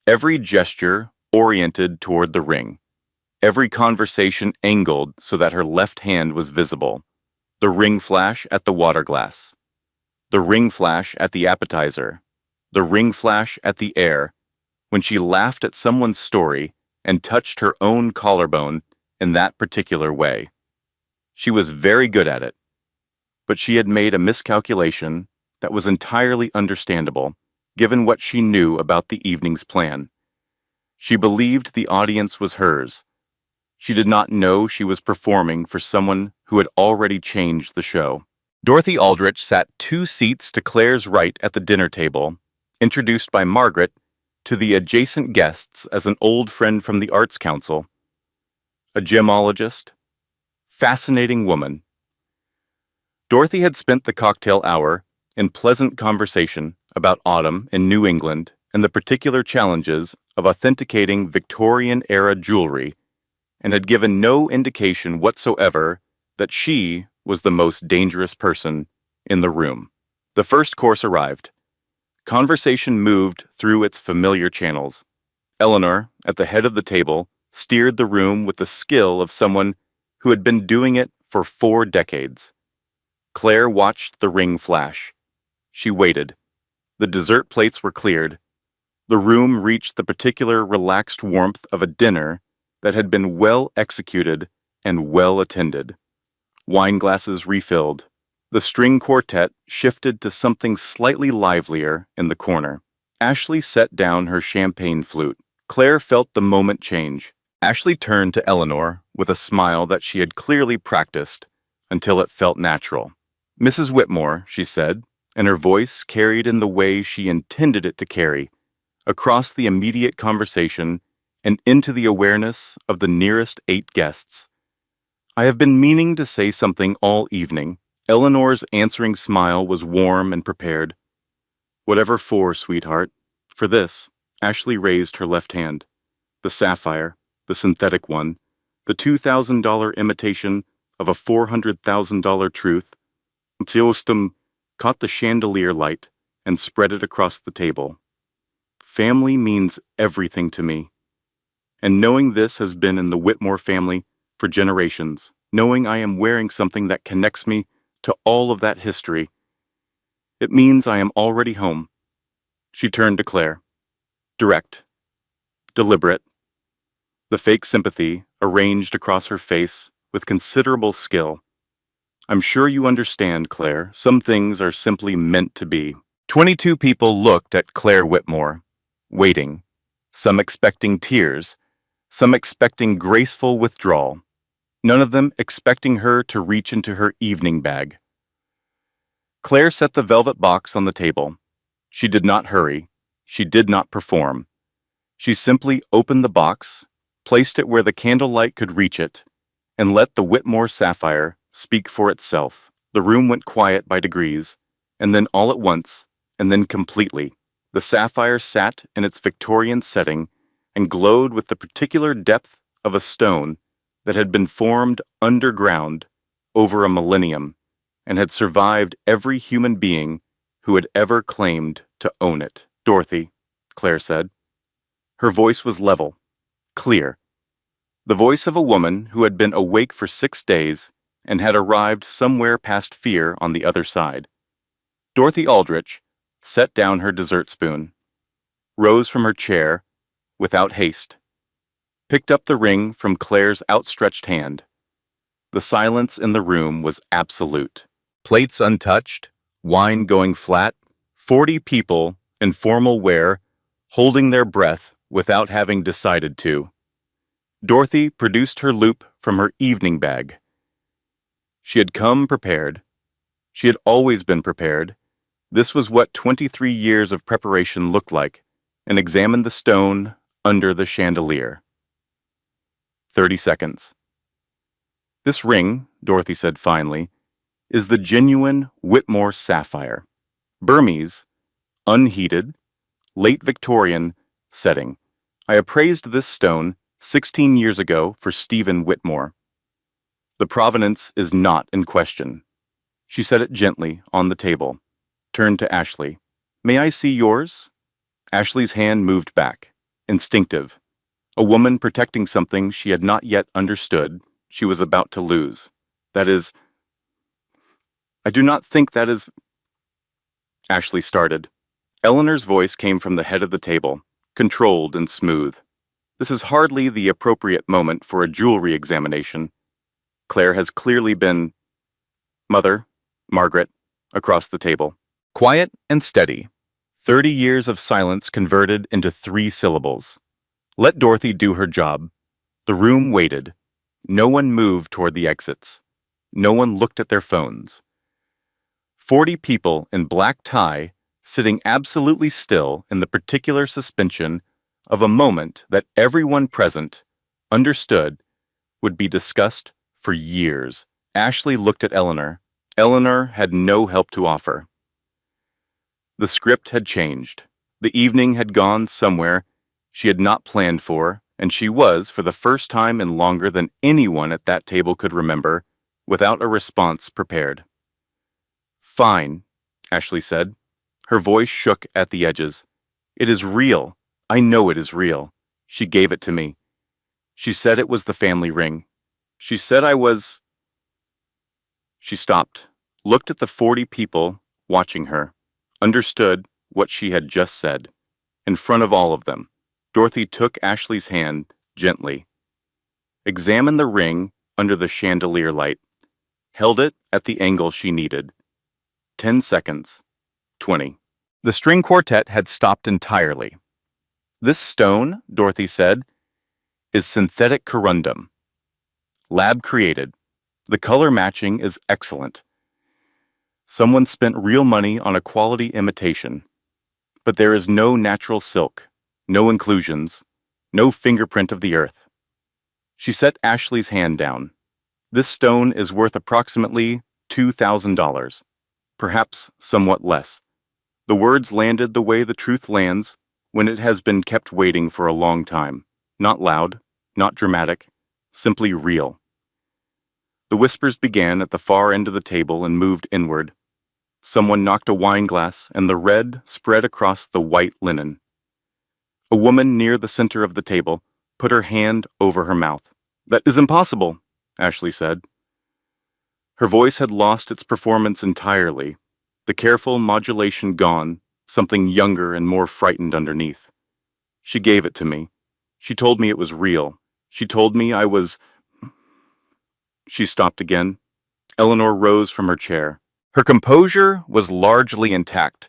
[SPEAKER 3] Every gesture oriented toward the ring. Every conversation angled so that her left hand was visible. The ring flash at the water glass. The ring flash at the appetizer. The ring flash at the air. When she laughed at someone's story and touched her own collarbone in that particular way. She was very good at it. But she had made a miscalculation that was entirely understandable, given what she knew about the evening's plan. She believed the audience was hers. She did not know she was performing for someone who had already changed the show. Dorothy Aldrich sat 2 seats to Claire's right at the dinner table, introduced by Margaret to the adjacent guests as an old friend from the Arts Council. A gemologist. Fascinating woman. Dorothy had spent the cocktail hour in pleasant conversation about autumn in New England and the particular challenges of authenticating Victorian-era jewelry, and had given no indication whatsoever that she was the most dangerous person in the room. The first course arrived. Conversation moved through its familiar channels. Eleanor, at the head of the table, steered the room with the skill of someone who had been doing it for 4 decades. Claire watched the ring flash. She waited. The dessert plates were cleared. The room reached the particular relaxed warmth of a dinner that had been well executed and well attended. Wine glasses refilled. The string quartet shifted to something slightly livelier in the corner. Ashley set down her champagne flute. Claire felt the moment change. Ashley turned to Eleanor with a smile that she had clearly practiced until it felt natural. Mrs. Whitmore, she said, and her voice carried in the way she intended it to carry, across the immediate conversation and into the awareness of the nearest 8 guests. I have been meaning to say something all evening. Eleanor's answering smile was warm and prepared. Whatever for, sweetheart. For this, Ashley raised her left hand. The sapphire, the synthetic one, the $2,000 imitation of a $400,000 truth. Tsiostum caught the chandelier light and spread it across the table. Family means everything to me. And knowing this has been in the Whitmore family for generations, knowing I am wearing something that connects me to all of that history, it means I am already home. She turned to Claire. Direct. Deliberate. The fake sympathy arranged across her face with considerable skill. I'm sure you understand, Claire. Some things are simply meant to be. 22 people looked at Claire Whitmore, waiting, some expecting tears, some expecting graceful withdrawal, none of them expecting her to reach into her evening bag. Claire set the velvet box on the table. She did not hurry. She did not perform. She simply opened the box, placed it where the candlelight could reach it, and let the Whitmore sapphire speak for itself. The room went quiet by degrees, and then all at once, and then completely, the sapphire sat in its Victorian setting and glowed with the particular depth of a stone that had been formed underground over a millennium and had survived every human being who had ever claimed to own it. Dorothy, Claire said. Her voice was level, clear. The voice of a woman who had been awake for 6 days and had arrived somewhere past fear on the other side. Dorothy Aldrich set down her dessert spoon, rose from her chair without haste, picked up the ring from Claire's outstretched hand. The silence in the room was absolute. Plates untouched, wine going flat, 40 people in formal wear, holding their breath without having decided to. Dorothy produced her loupe from her evening bag. She had come prepared. She had always been prepared. This was what 23 years of preparation looked like, and examined the stone under the chandelier. 30 seconds. This ring, Dorothy said finally, is the genuine Whitmore sapphire. Burmese, unheated, late Victorian setting. I appraised this stone 16 years ago for Stephen Whitmore. The provenance is not in question. She set it gently on the table, turned to Ashley. May I see yours? Ashley's hand moved back, instinctive. A woman protecting something she had not yet understood she was about to lose. That is, I do not think that is... Ashley started. Eleanor's voice came from the head of the table, controlled and smooth. This is hardly the appropriate moment for a jewelry examination. Claire has clearly been... Mother, Margaret, across the table. Quiet and steady. 30 years of silence converted into 3 syllables. Let Dorothy do her job. The room waited. No one moved toward the exits. No one looked at their phones. 40 people in black tie sitting absolutely still in the particular suspension of a moment that everyone present understood would be discussed for years. Ashley looked at Eleanor. Eleanor had no help to offer. The script had changed. The evening had gone somewhere she had not planned for, and she was, for the first time in longer than anyone at that table could remember, without a response prepared. Fine, Ashley said. Her voice shook at the edges. It is real. I know it is real. She gave it to me. She said it was the family ring. She said I was... She stopped, looked at the 40 people watching her, understood what she had just said. In front of all of them, Dorothy took Ashley's hand gently, examined the ring under the chandelier light, held it at the angle she needed. 10 seconds. 20. The string quartet had stopped entirely. This stone, Dorothy said, is synthetic corundum. Lab created. The color matching is excellent. Someone spent real money on a quality imitation. But there is no natural silk, no inclusions, no fingerprint of the earth. She set Ashley's hand down. This stone is worth approximately $2,000, perhaps somewhat less. The words landed the way the truth lands when it has been kept waiting for a long time. Not loud, not dramatic, simply real. The whispers began at the far end of the table and moved inward. Someone knocked a wine glass, and the red spread across the white linen. A woman near the center of the table put her hand over her mouth. "That is impossible," Ashley said. Her voice had lost its performance entirely, the careful modulation gone, something younger and more frightened underneath. "She gave it to me. She told me it was real. She told me I was—" She stopped again. Eleanor rose from her chair. Her composure was largely intact.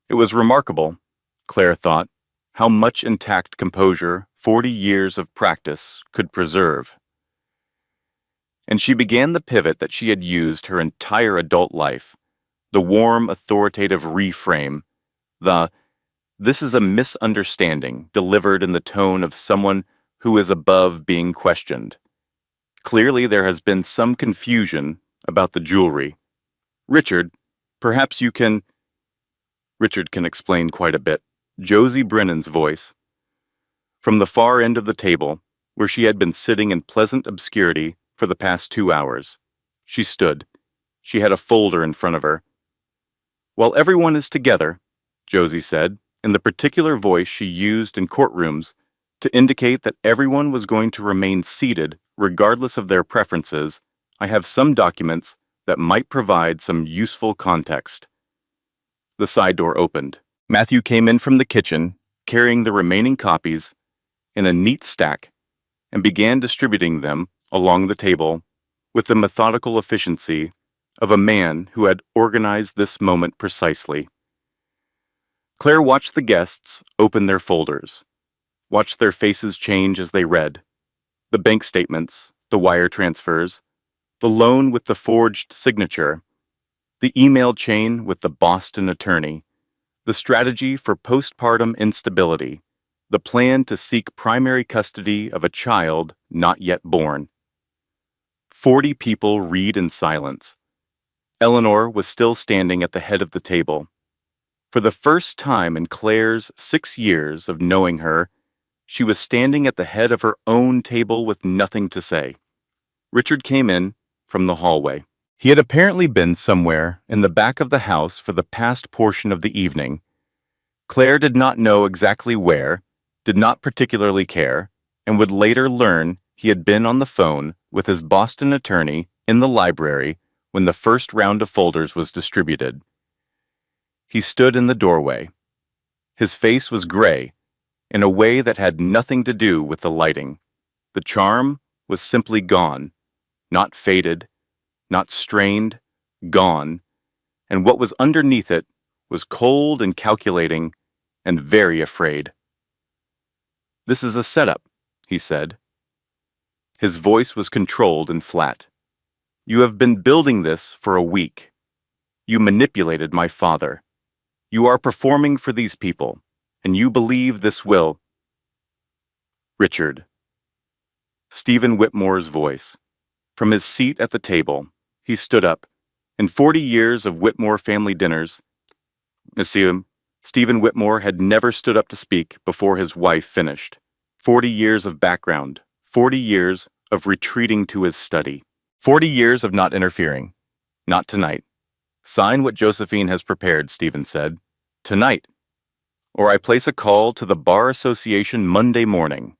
[SPEAKER 3] It was remarkable, Claire thought, how much intact composure 40 years of practice could preserve. And she began the pivot that she had used her entire adult life, the warm, authoritative reframe, "this is a misunderstanding," delivered in the tone of someone who is above being questioned. "Clearly there has been some confusion about the jewelry. Richard, perhaps you can—" Richard can explain quite a bit. Josie Brennan's voice. From the far end of the table, where she had been sitting in pleasant obscurity for the past 2 hours, she stood. She had a folder in front of her. "While everyone is together," Josie said, in the particular voice she used in courtrooms to indicate that everyone was going to remain seated regardless of their preferences, "I have some documents that might provide some useful context." The side door opened. Matthew came in from the kitchen, carrying the remaining copies in a neat stack, and began distributing them along the table with the methodical efficiency of a man who had organized this moment precisely. Claire watched the guests open their folders, watched their faces change as they read. The bank statements, the wire transfers, the loan with the forged signature, the email chain with the Boston attorney, the strategy for postpartum instability, the plan to seek primary custody of a child not yet born. 40 people read in silence. Eleanor was still standing at the head of the table. For the first time in Claire's 6 years of knowing her, she was standing at the head of her own table with nothing to say. Richard came in from the hallway. He had apparently been somewhere in the back of the house for the past portion of the evening. Claire did not know exactly where, did not particularly care, and would later learn he had been on the phone with his Boston attorney in the library when the first round of folders was distributed. He stood in the doorway. His face was gray, in a way that had nothing to do with the lighting. The charm was simply gone, not faded, not strained, gone, and what was underneath it was cold and calculating and very afraid. "This is a setup," he said. His voice was controlled and flat. "You have been building this for a week. You manipulated my father. You are performing for these people, and you believe this will—" Richard. Stephen Whitmore's voice. From his seat at the table, he stood up. In 40 years of Whitmore family dinners, Monsieur, Stephen Whitmore had never stood up to speak before his wife finished. 40 years of background, 40 years of retreating to his study, 40 years of not interfering. "Not tonight. Sign what Josephine has prepared," Stephen said. "Tonight. Or I place a call to the Bar Association Monday morning.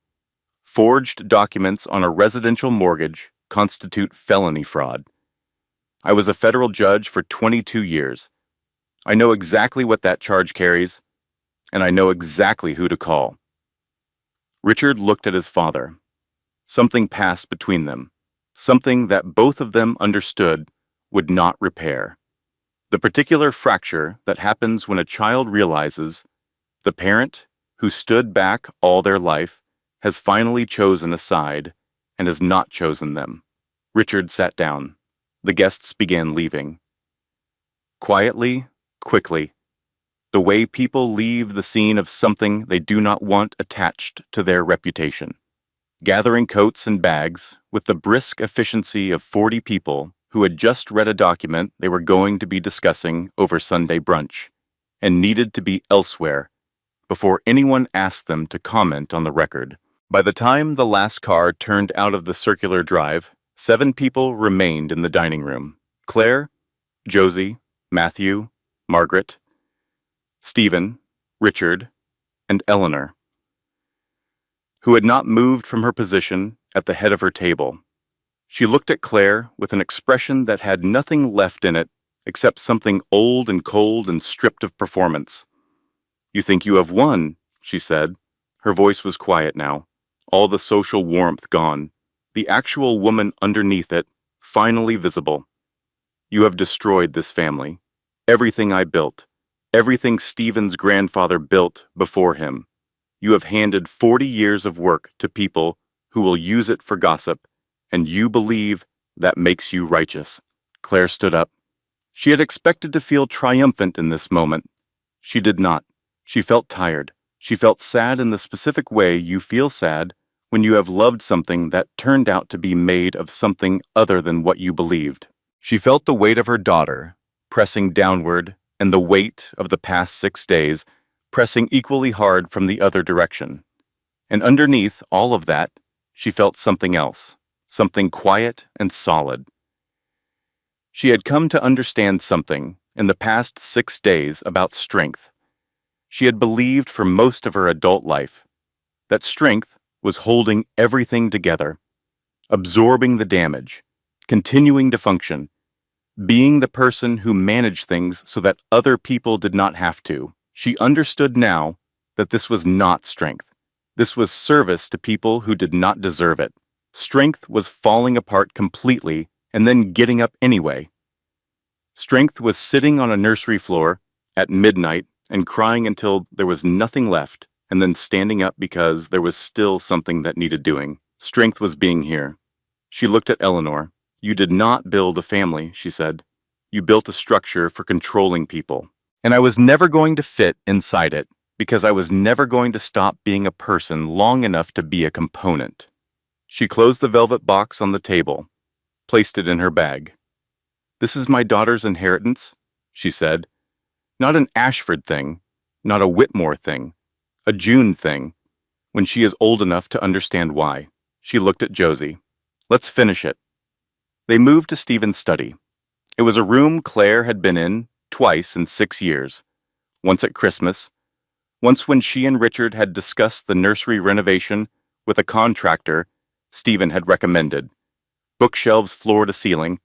[SPEAKER 3] Forged documents on a residential mortgage constitute felony fraud. I was a federal judge for 22 years. I know exactly what that charge carries, and I know exactly who to call." Richard looked at his father. Something passed between them, something that both of them understood would not repair. The particular fracture that happens when a child realizes the parent who stood back all their life has finally chosen a side and has not chosen them. Richard sat down. The guests began leaving. Quietly, quickly, the way people leave the scene of something they do not want attached to their reputation. Gathering coats and bags with the brisk efficiency of 40 people who had just read a document they were going to be discussing over Sunday brunch and needed to be elsewhere before anyone asked them to comment on the record. By the time the last car turned out of the circular drive, 7 people remained in the dining room. Claire, Josie, Matthew, Margaret, Stephen, Richard, and Eleanor, who had not moved from her position at the head of her table. She looked at Claire with an expression that had nothing left in it except something old and cold and stripped of performance. "You think you have won," she said. Her voice was quiet now, all the social warmth gone, the actual woman underneath it finally visible. "You have destroyed this family. Everything I built, everything Stephen's grandfather built before him. You have handed 40 years of work to people who will use it for gossip, and you believe that makes you righteous." Claire stood up. She had expected to feel triumphant in this moment. She did not. She felt tired. She felt sad in the specific way you feel sad when you have loved something that turned out to be made of something other than what you believed. She felt the weight of her daughter pressing downward and the weight of the past 6 days pressing equally hard from the other direction. And underneath all of that, she felt something else, something quiet and solid. She had come to understand something in the past 6 days about strength. She had believed for most of her adult life that strength was holding everything together, absorbing the damage, continuing to function, being the person who managed things so that other people did not have to. She understood now that this was not strength. This was service to people who did not deserve it. Strength was falling apart completely and then getting up anyway. Strength was sitting on a nursery floor at midnight and crying until there was nothing left, and then standing up because there was still something that needed doing. Strength was being here. She looked at Eleanor. "You did not build a family," she said. "You built a structure for controlling people. And I was never going to fit inside it, because I was never going to stop being a person long enough to be a component." She closed the velvet box on the table, placed it in her bag. "This is my daughter's inheritance," she said. "Not an Ashford thing, not a Whitmore thing, a June thing, when she is old enough to understand why." She looked at Josie. "Let's finish it." They moved to Stephen's study. It was a room Claire had been in twice in 6 years, once at Christmas, once when she and Richard had discussed the nursery renovation with a contractor Stephen had recommended, bookshelves floor to ceiling,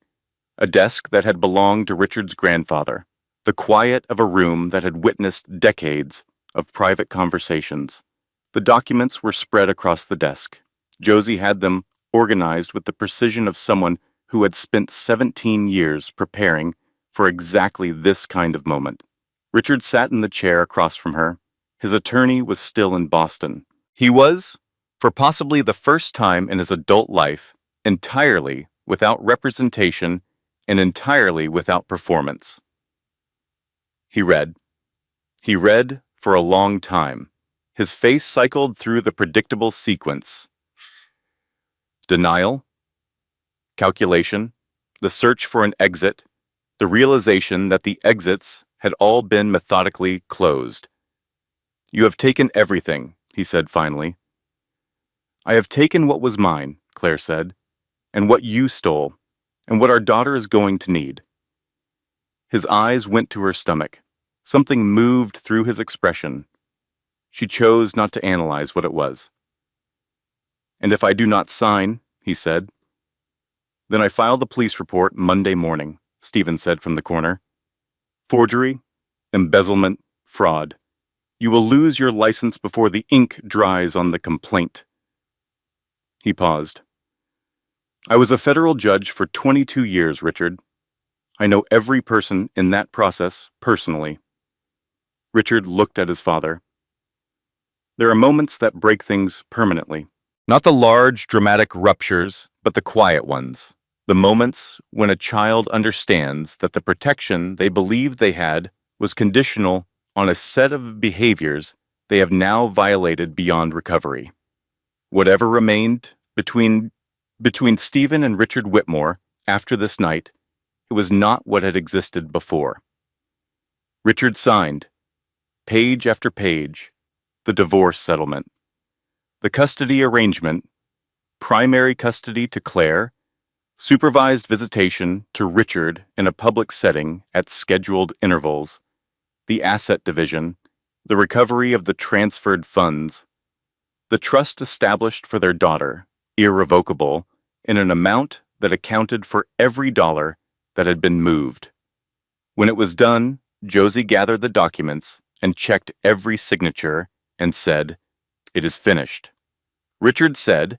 [SPEAKER 3] a desk that had belonged to Richard's grandfather, the quiet of a room that had witnessed decades of private conversations. The documents were spread across the desk. Josie had them organized with the precision of someone who had spent 17 years preparing for exactly this kind of moment. Richard sat in the chair across from her. His attorney was still in Boston. He was, for possibly the first time in his adult life, entirely without representation and entirely without performance. He read. He read for a long time. His face cycled through the predictable sequence. Denial, calculation, the search for an exit, the realization that the exits had all been methodically closed. "You have taken everything," he said finally. "I have taken what was mine," Claire said, "and what you stole, and what our daughter is going to need." His eyes went to her stomach. Something moved through his expression. She chose not to analyze what it was. "And if I do not sign," he said. "Then I file the police report Monday morning," Stephen said from the corner. "Forgery, embezzlement, fraud. You will lose your license before the ink dries on the complaint." He paused. "I was a federal judge for 22 years, Richard. I know every person in that process personally." Richard looked at his father. "There are moments that break things permanently. Not the large, dramatic ruptures, but the quiet ones. The moments when a child understands that the protection they believed they had was conditional on a set of behaviors they have now violated beyond recovery. Whatever remained between Stephen and Richard Whitmore after this night, it was not what had existed before. Richard signed, page after page, the divorce settlement. The custody arrangement, primary custody to Claire, supervised visitation to Richard in a public setting at scheduled intervals, the asset division, the recovery of the transferred funds, the trust established for their daughter, irrevocable, in an amount that accounted for every dollar that had been moved. When it was done, Josie gathered the documents and checked every signature and said, "It is finished." Richard said,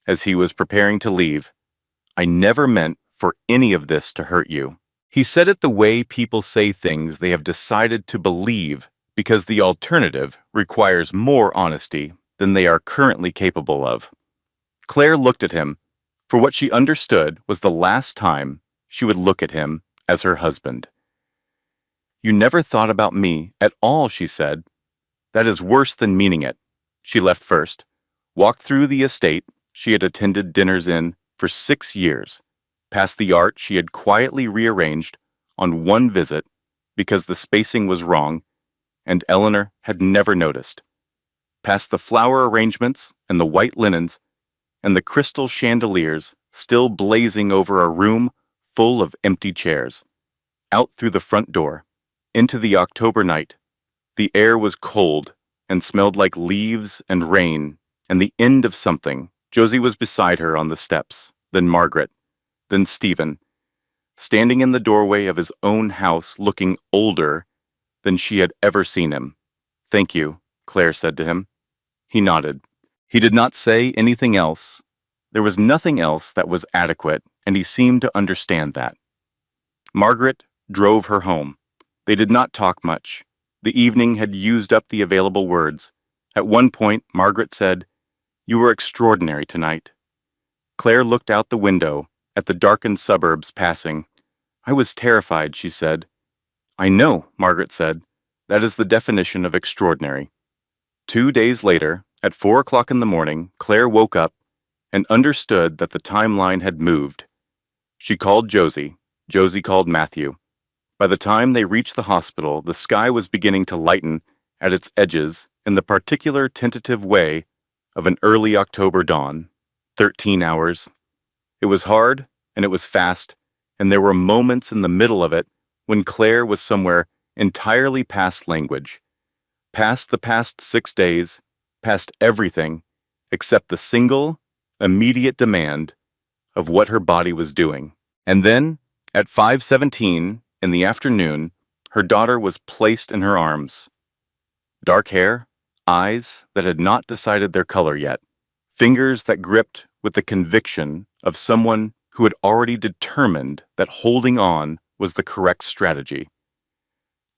[SPEAKER 3] as he was preparing to leave, "I never meant for any of this to hurt you." He said it the way people say things they have decided to believe because the alternative requires more honesty than they are currently capable of. Claire looked at him for what she understood was the last time she would look at him as her husband. "You never thought about me at all," she said. "That is worse than meaning it." She left first, walked through the estate she had attended dinners in for 6 years, past the art she had quietly rearranged on one visit because the spacing was wrong and Eleanor had never noticed, past the flower arrangements and the white linens and the crystal chandeliers still blazing over a room full of empty chairs, out through the front door, into the October night. The air was cold and smelled like leaves and rain and the end of something. Josie was beside her on the steps, then Margaret, then Stephen, standing in the doorway of his own house looking older than she had ever seen him. "Thank you," Claire said to him. He nodded. He did not say anything else. There was nothing else that was adequate, and he seemed to understand that. Margaret drove her home. They did not talk much. The evening had used up the available words. At one point, Margaret said, "You were extraordinary tonight." Claire looked out the window at the darkened suburbs passing. "I was terrified," she said. "I know," Margaret said. "That is the definition of extraordinary." 2 days later, at 4 o'clock in the morning, Claire woke up and understood that the timeline had moved. She called Josie. Josie called Matthew. By the time they reached the hospital, the sky was beginning to lighten at its edges in the particular tentative way of an early October dawn. 13 hours. It was hard, and it was fast, and there were moments in the middle of it when Claire was somewhere entirely past language, past the past 6 days, past everything except the single, immediate demand of what her body was doing. And then, at 5:17 in the afternoon, her daughter was placed in her arms. Dark hair, eyes that had not decided their color yet, fingers that gripped with the conviction of someone who had already determined that holding on was the correct strategy.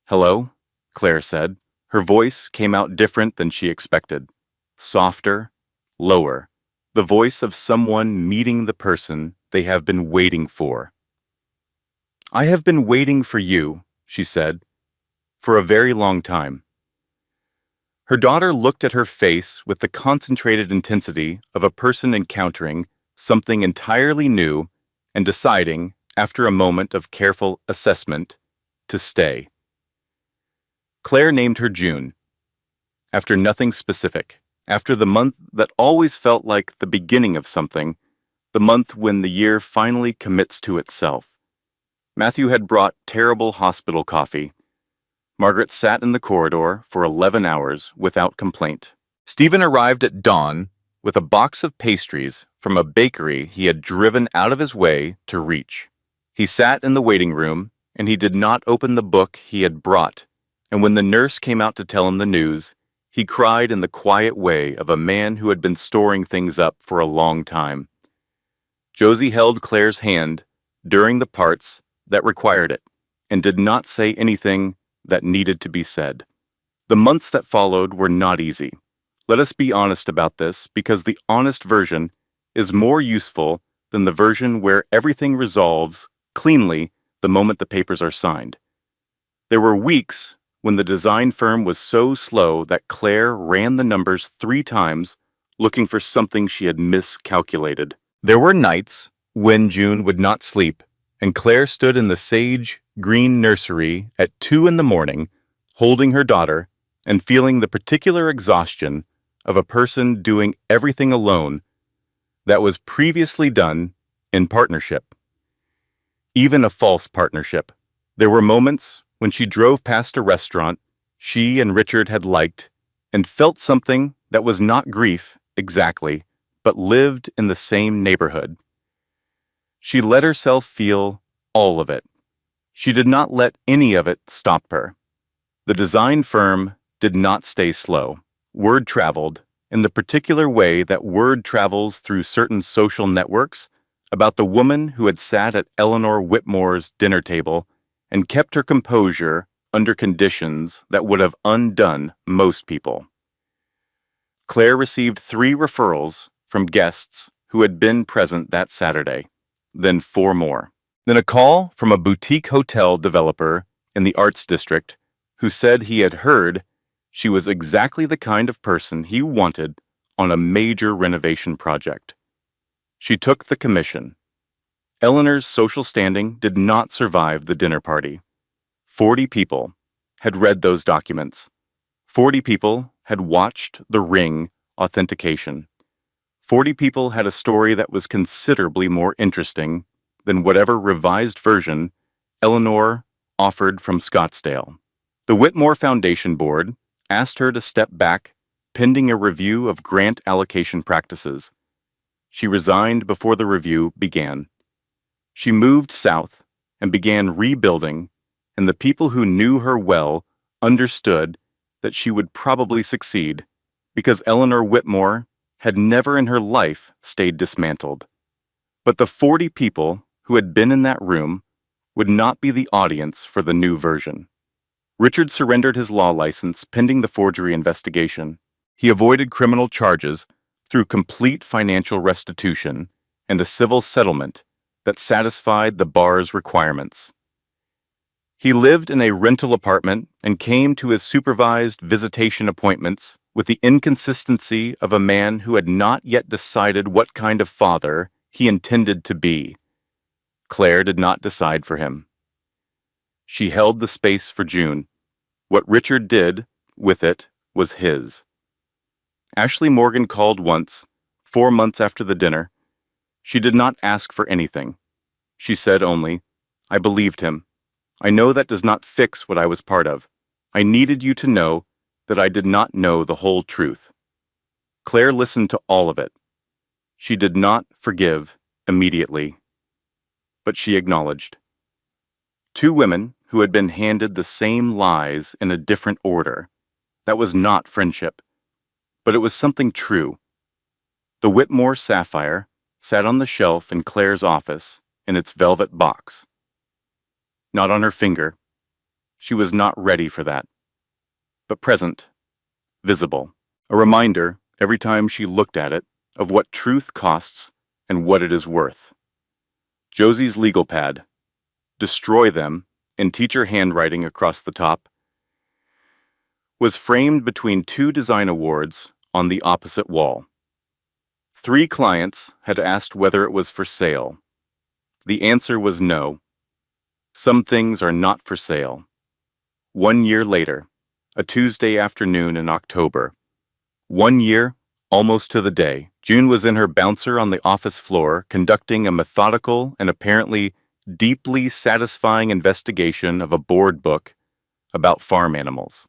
[SPEAKER 3] "Hello," Claire said. Her voice came out different than she expected. Softer, lower, the voice of someone meeting the person they have been waiting for. "I have been waiting for you," she said, "for a very long time." Her daughter looked at her face with the concentrated intensity of a person encountering something entirely new and deciding, after a moment of careful assessment, to stay. Claire named her June, after nothing specific, after the month that always felt like the beginning of something, the month when the year finally commits to itself. Matthew had brought terrible hospital coffee. Margaret sat in the corridor for 11 hours without complaint. Stephen arrived at dawn with a box of pastries from a bakery he had driven out of his way to reach. He sat in the waiting room, and he did not open the book he had brought, and when the nurse came out to tell him the news, he cried in the quiet way of a man who had been storing things up for a long time. Josie held Claire's hand during the parts that required it, and did not say anything that needed to be said. The months that followed were not easy. Let us be honest about this, because the honest version is more useful than the version where everything resolves cleanly the moment the papers are signed. There were weeks when the design firm was so slow that Claire ran the numbers 3 times looking for something she had miscalculated. There were nights when June would not sleep, and Claire stood in the sage green nursery at 2 in the morning, holding her daughter and feeling the particular exhaustion of a person doing everything alone that was previously done in partnership. Even a false partnership. There were moments when she drove past a restaurant she and Richard had liked and felt something that was not grief exactly, but lived in the same neighborhood. She let herself feel all of it. She did not let any of it stop her. The design firm did not stay slow. Word traveled, in the particular way that word travels through certain social networks, about the woman who had sat at Eleanor Whitmore's dinner table and kept her composure under conditions that would have undone most people. Claire received 3 referrals from guests who had been present that Saturday, then 4 more. Then a call from a boutique hotel developer in the Arts District who said he had heard she was exactly the kind of person he wanted on a major renovation project. She took the commission. Eleanor's social standing did not survive the dinner party. 40 people had read those documents. 40 people had watched the Ring authentication. 40 people had a story that was considerably more interesting than whatever revised version Eleanor offered from Scottsdale. The Whitmore Foundation Board asked her to step back, pending a review of grant allocation practices. She resigned before the review began. She moved south and began rebuilding, and the people who knew her well understood that she would probably succeed because Eleanor Whitmore had never in her life stayed dismantled. But the 40 people who had been in that room would not be the audience for the new version. Richard surrendered his law license pending the forgery investigation. He avoided criminal charges through complete financial restitution and a civil settlement that satisfied the bar's requirements. He lived in a rental apartment and came to his supervised visitation appointments with the inconsistency of a man who had not yet decided what kind of father he intended to be. Claire did not decide for him. She held the space for June. What Richard did with it was his. Ashley Morgan called once, 4 months after the dinner. She did not ask for anything. She said only, "I believed him. I know that does not fix what I was part of. I needed you to know that I did not know the whole truth." Claire listened to all of it. She did not forgive immediately, but she acknowledged. 2 women who had been handed the same lies in a different order. That was not friendship, but it was something true. The Whitmore sapphire sat on the shelf in Claire's office in its velvet box. Not on her finger. She was not ready for that. But present, visible. A reminder every time she looked at it of what truth costs and what it is worth. Josie's legal pad. Destroy them in teacher handwriting across the top. Was framed between 2 design awards on the opposite wall. 3 clients had asked whether it was for sale. The answer was no. Some things are not for sale. 1 year later, a Tuesday afternoon in October. 1 year, almost to the day, June was in her bouncer on the office floor conducting a methodical and apparently deeply satisfying investigation of a board book about farm animals.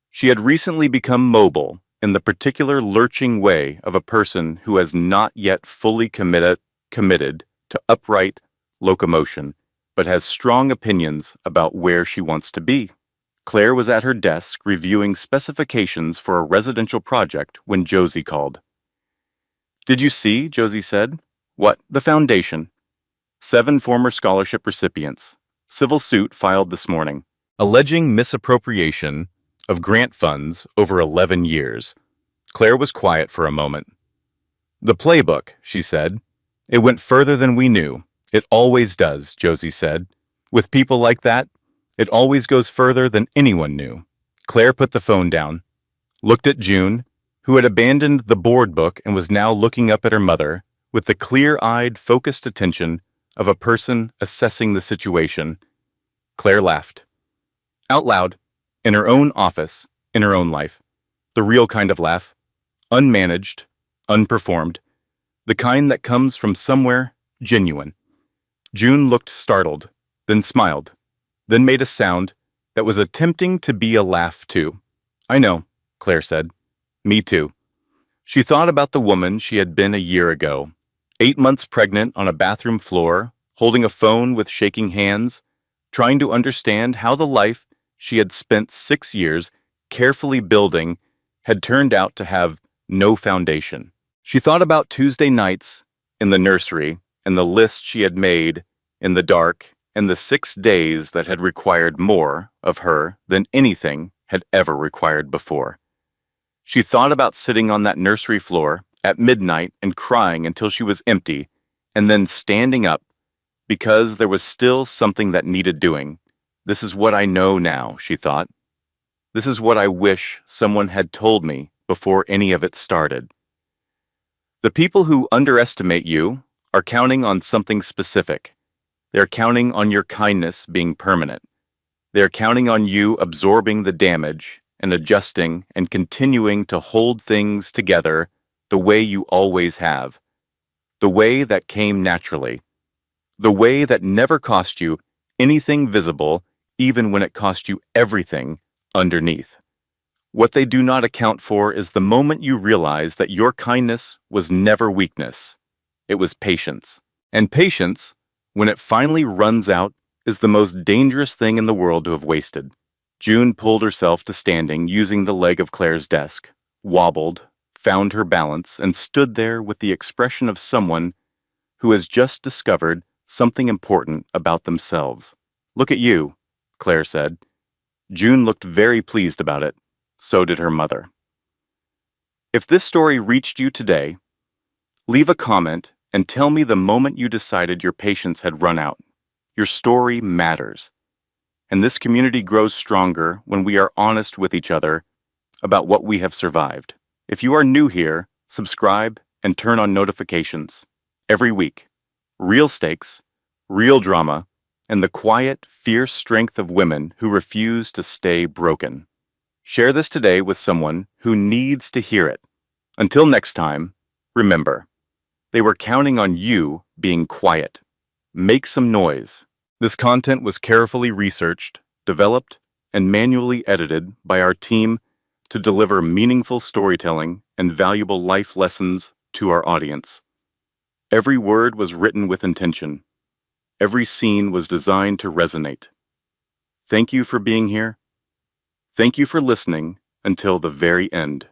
[SPEAKER 3] She had recently become mobile in the particular lurching way of a person who has not yet fully committed to upright locomotion, but has strong opinions about where she wants to be. Claire was at her desk reviewing specifications for a residential project when Josie called. "Did you see?" Josie said. "What? The foundation. 7 former scholarship recipients. Civil suit filed this morning, alleging misappropriation of grant funds over 11 years. Claire was quiet for a moment. "The playbook," she said. It went further than we knew. It always does, Josie said. With people like that, it always goes further than anyone knew. Claire put the phone down, looked at June, who had abandoned the board book and was now looking up at her mother with the clear-eyed, focused attention of a person assessing the situation. Claire laughed. Out loud, in her own office, in her own life. The real kind of laugh. Unmanaged, unperformed. The kind that comes from somewhere genuine. June looked startled, then smiled, then made a sound that was attempting to be a laugh too. I know, Claire said. Me too. She thought about the woman she had been a year ago, 8 months pregnant on a bathroom floor, holding a phone with shaking hands, trying to understand how the life she had spent 6 years carefully building had turned out to have no foundation. She thought about Tuesday nights in the nursery and the list she had made in the dark and the 6 days that had required more of her than anything had ever required before. She thought about sitting on that nursery floor at midnight and crying until she was empty, and then standing up because there was still something that needed doing. This is what I know now, she thought. This is what I wish someone had told me before any of it started. The people who underestimate you are counting on something specific. They're counting on your kindness being permanent. They're counting on you absorbing the damage and adjusting and continuing to hold things together the way you always have, the way that came naturally, the way that never cost you anything visible, even when it cost you everything underneath. What they do not account for is the moment you realize that your kindness was never weakness. It was patience. And patience, when it finally runs out, is the most dangerous thing in the world to have wasted. June pulled herself to standing using the leg of Claire's desk, wobbled, found her balance, and stood there with the expression of someone who has just discovered something important about themselves. Look at you, Claire said. June looked very pleased about it. So did her mother. If this story reached you today, leave a comment and tell me the moment you decided your patience had run out. Your story matters. And this community grows stronger when we are honest with each other about what we have survived. If you are new here, subscribe and turn on notifications. Every week, real stakes, real drama, and the quiet, fierce strength of women who refuse to stay broken. Share this today with someone who needs to hear it. Until next time, remember, they were counting on you being quiet. Make some noise. This content was carefully researched, developed, and manually edited by our team to deliver meaningful storytelling and valuable life lessons to our audience. Every word was written with intention. Every scene was designed to resonate. Thank you for being here. Thank you for listening until the very end.